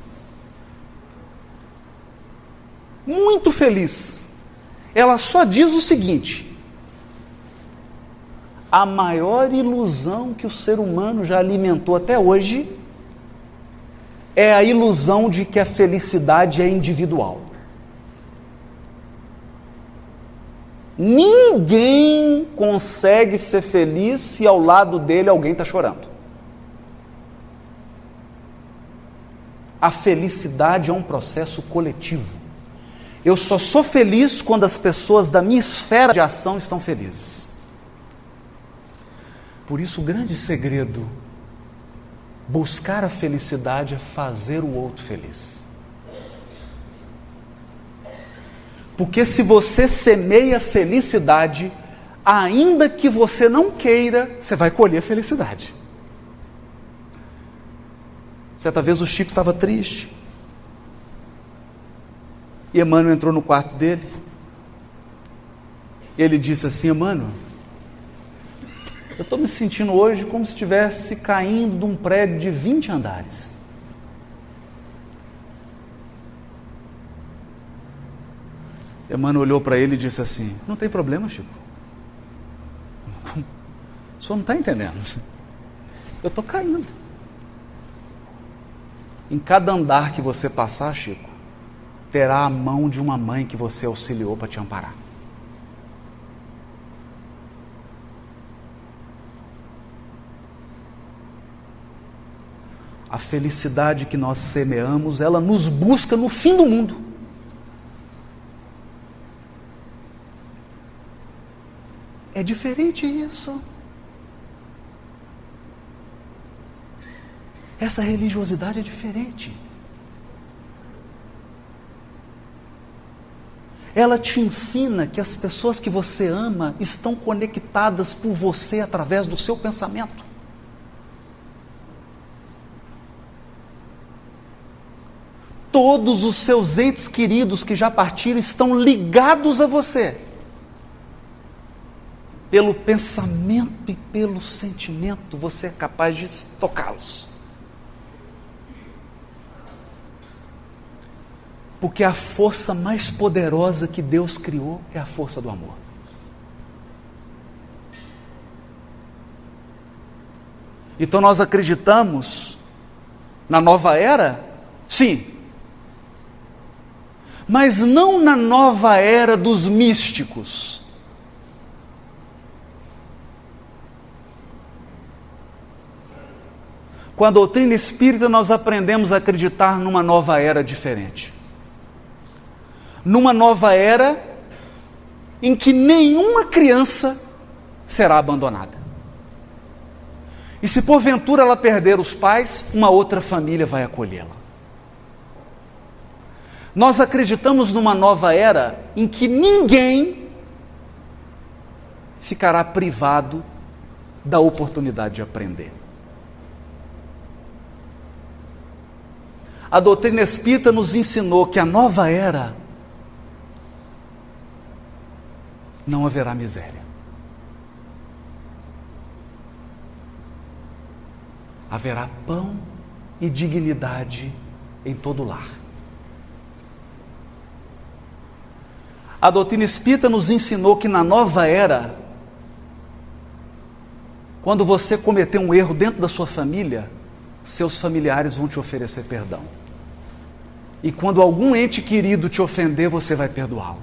Muito feliz. Ela só diz o seguinte: a maior ilusão que o ser humano já alimentou até hoje é a ilusão de que a felicidade é individual. Ninguém consegue ser feliz se ao lado dele alguém está chorando. A felicidade é um processo coletivo. Eu só sou feliz quando as pessoas da minha esfera de ação estão felizes. Por isso o grande segredo, buscar a felicidade, é fazer o outro feliz. Porque se você semeia felicidade, ainda que você não queira, você vai colher felicidade. Certa vez o Chico estava triste, e Emmanuel entrou no quarto dele, e ele disse assim: Emmanuel, eu estou me sentindo hoje como se estivesse caindo de um prédio de 20 andares. Emmanuel olhou para ele e disse assim: não tem problema, Chico. O senhor não está entendendo. Eu estou caindo. Em cada andar que você passar, Chico, terá a mão de uma mãe que você auxiliou para te amparar. a felicidade que nós semeamos, ela nos busca no fim do mundo. É diferente isso. Essa religiosidade é diferente. Ela te ensina que as pessoas que você ama estão conectadas por você através do seu pensamento. Todos os seus entes queridos que já partiram estão ligados a você. Pelo pensamento e pelo sentimento, você é capaz de tocá-los. Porque a força mais poderosa que Deus criou é a força do amor. Então nós acreditamos na nova era? Sim. Mas não na nova era dos místicos. Com a doutrina espírita nós aprendemos a acreditar numa nova era diferente. Numa nova era em que nenhuma criança será abandonada. E se porventura ela perder os pais, uma outra família vai acolhê-la. Nós acreditamos numa nova era em que ninguém ficará privado da oportunidade de aprender. A doutrina espírita nos ensinou que a nova era não haverá miséria. Haverá pão e dignidade em todo lar. A doutrina espírita nos ensinou que na nova era, quando você cometer um erro dentro da sua família, seus familiares vão te oferecer perdão. E quando algum ente querido te ofender, você vai perdoá-lo.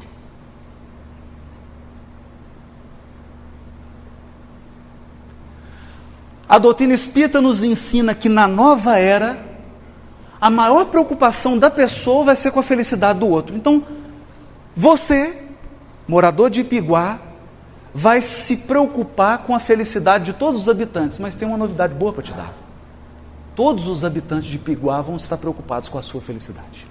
A doutrina espírita nos ensina que na nova era, a maior preocupação da pessoa vai ser com a felicidade do outro. Então, você, morador de Ipiguá, vai se preocupar com a felicidade de todos os habitantes, mas tem uma novidade boa para te dar. Todos os habitantes de Ipiguá vão estar preocupados com a sua felicidade.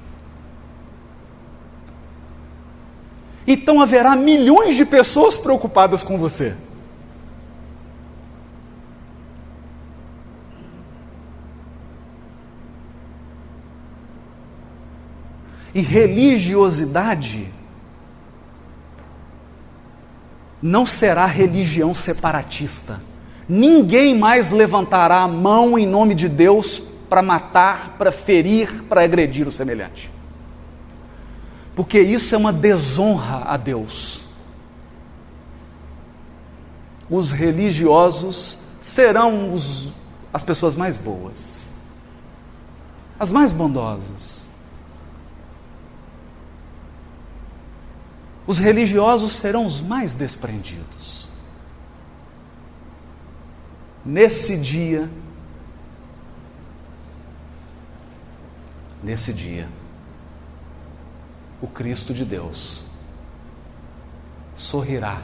Então haverá milhões de pessoas preocupadas com você. E religiosidade não será religião separatista. Ninguém mais levantará a mão em nome de Deus para matar, para ferir, para agredir o semelhante. Porque isso é uma desonra a Deus. Os religiosos serão as pessoas mais boas, as mais bondosas. Os religiosos serão os mais desprendidos. Nesse dia, o Cristo de Deus sorrirá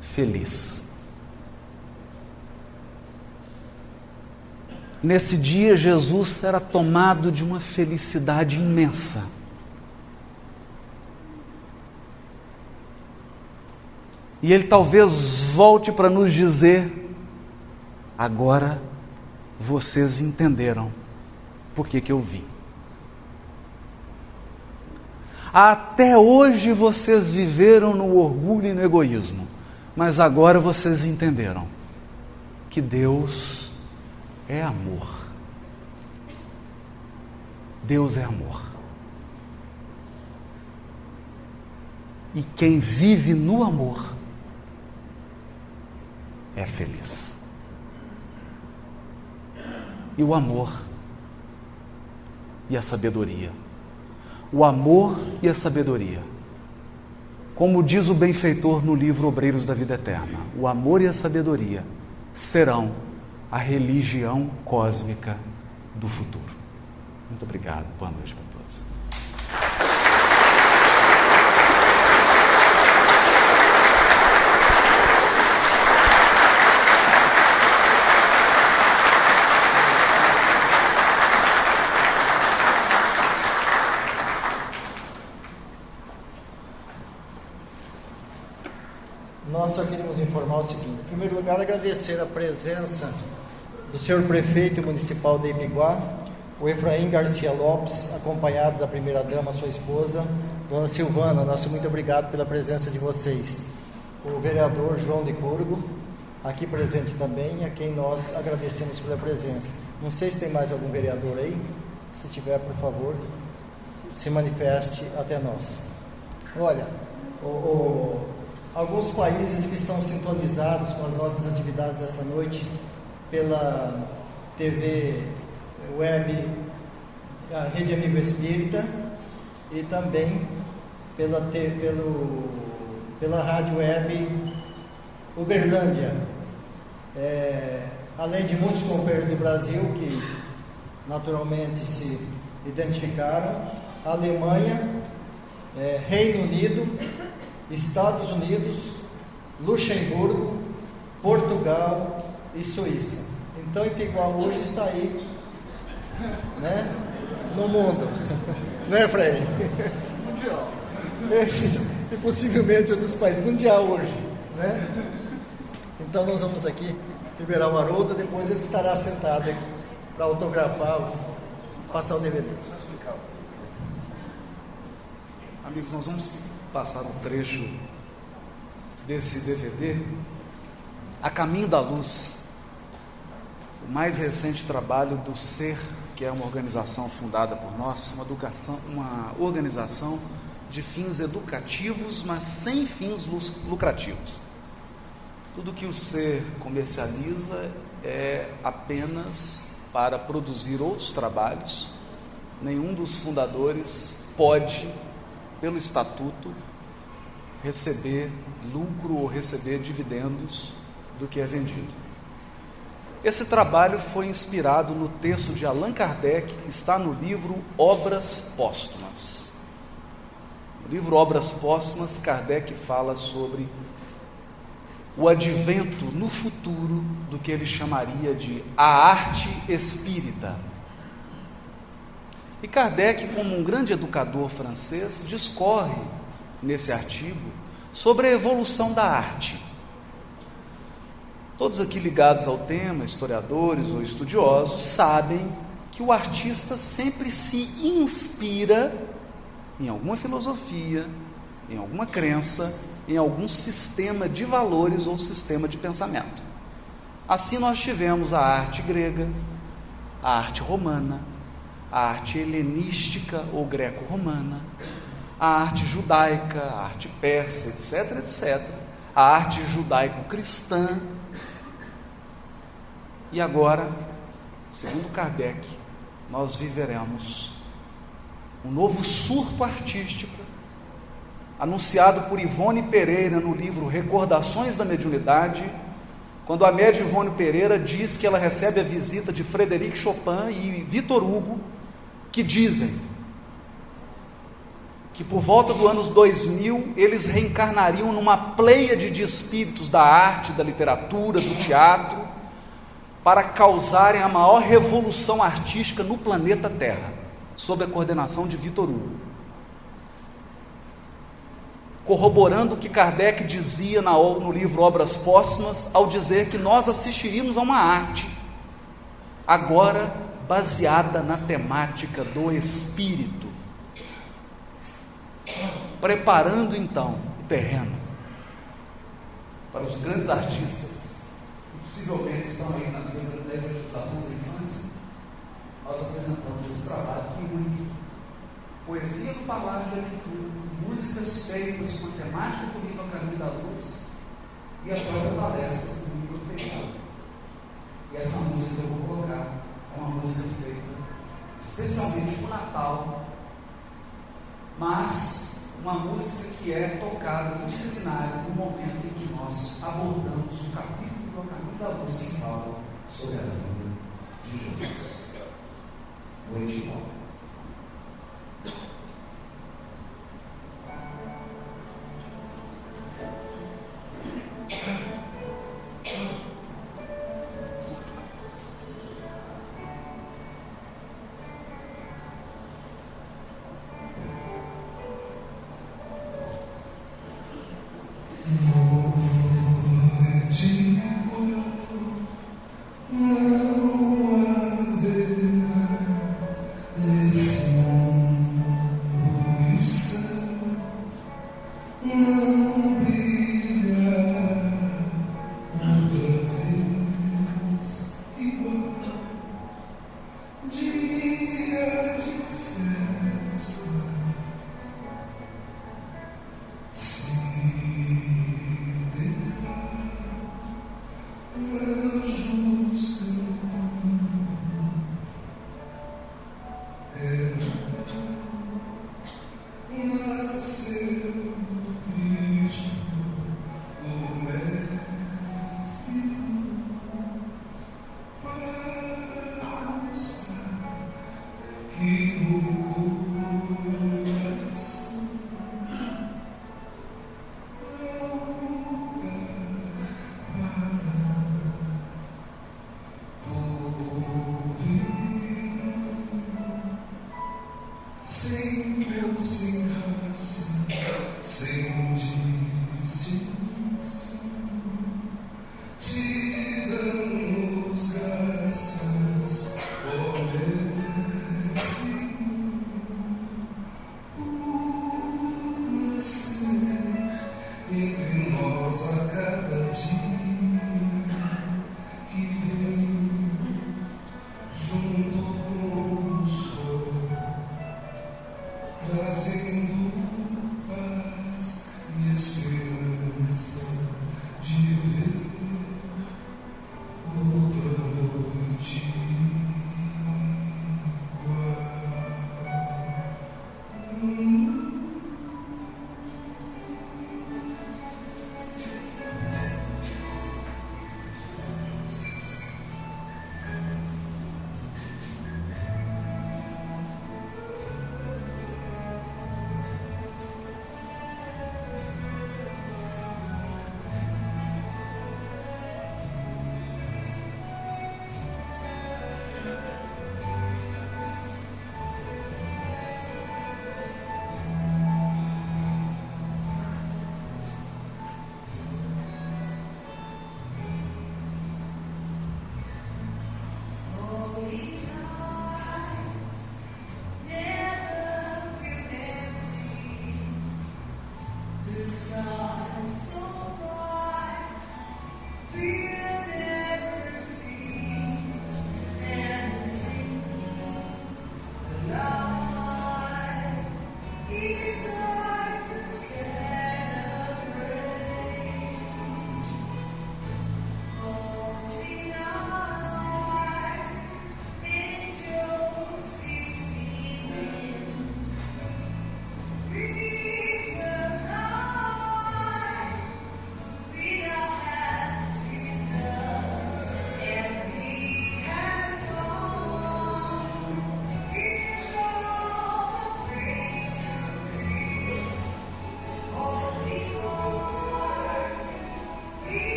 feliz. Nesse dia, Jesus será tomado de uma felicidade imensa. E Ele talvez volte para nos dizer: agora vocês entenderam por que eu vim. Até hoje vocês viveram no orgulho e no egoísmo, mas agora vocês entenderam que Deus é amor. Deus é amor. E quem vive no amor é feliz. E o amor e a sabedoria. O amor e a sabedoria. Como diz o benfeitor no livro Obreiros da Vida Eterna, o amor e a sabedoria serão a religião cósmica do futuro. Muito obrigado. Boa noite para todos. Nós só queríamos informar o seguinte: em primeiro lugar, agradecer a presença do senhor prefeito municipal de Ibiguá, o Efraim Garcia Lopes, acompanhado da primeira-dama, sua esposa, dona Silvana. Nosso muito obrigado pela presença de vocês. O vereador João de Curgo, aqui presente também, a quem nós agradecemos pela presença. Não sei se tem mais algum vereador aí. Se tiver, por favor, se manifeste até nós. Olha, alguns países que estão sintonizados com as nossas atividades dessa noite pela TV web, a Rede Amigo Espírita, e também pela rádio web Uberlândia, além de muitos companheiros do Brasil que naturalmente se identificaram, Alemanha, Reino Unido, Estados Unidos, Luxemburgo, Portugal e Suíça. Então Ibiguá hoje está aí, né, no mundo, né, Frei? Mundial. E possivelmente outros países, mundial hoje, né? Então nós vamos aqui liberar o Haroldo, depois ele estará sentado para autografar, passar o DVD. Amigos, nós vamos passar um trecho desse DVD, A Caminho da Luz, o mais recente trabalho do SER, que é uma organização fundada por nós, uma organização de fins educativos, mas sem fins lucrativos. Tudo que o SER comercializa é apenas para produzir outros trabalhos. Nenhum dos fundadores pode, pelo estatuto, receber lucro ou receber dividendos do que é vendido. Esse trabalho foi inspirado no texto de Allan Kardec, que está no livro Obras Póstumas. No livro Obras Póstumas, Kardec fala sobre o advento no futuro do que ele chamaria de a arte espírita. E Kardec, como um grande educador francês, discorre nesse artigo sobre a evolução da arte. Todos aqui ligados ao tema, historiadores ou estudiosos, sabem que o artista sempre se inspira em alguma filosofia, em alguma crença, em algum sistema de valores ou sistema de pensamento. Assim nós tivemos a arte grega, a arte romana, a arte helenística ou greco-romana, a arte judaica, a arte persa, etc, etc, a arte judaico-cristã. E agora, segundo Kardec, nós viveremos um novo surto artístico, anunciado por Ivone Pereira no livro Recordações da Mediunidade, quando a médium Ivone Pereira diz que ela recebe a visita de Frédéric Chopin e Victor Hugo, que dizem que por volta do anos 2000 eles reencarnariam numa pleiade de espíritos da arte, da literatura, do teatro, para causarem a maior revolução artística no planeta Terra, sob a coordenação de Victor Hugo, corroborando o que Kardec dizia no livro Obras Póstumas, ao dizer que nós assistiríamos a uma arte, agora baseada na temática do espírito, preparando então o terreno para os grandes artistas que possivelmente estão aí na evangelização da infância. Nós apresentamos esse trabalho que une poesia do palácio de leitura, músicas feitas com a temática do livro A Caminho da Luz e a própria palestra do livro Feitório. E essa música eu vou colocar, é uma música feita especialmente para o Natal, mas uma música que é tocada no seminário no momento em que nós abordamos o capítulo do A Caminho da Luz que fala sobre a vida de Jesus. noite nova.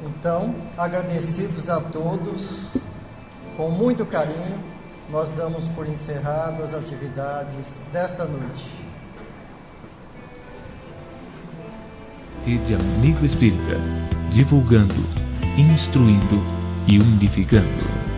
Então, agradecidos a todos, com muito carinho, nós damos por encerradas as atividades desta noite. Rede Amigo Espírita, divulgando, instruindo e unificando.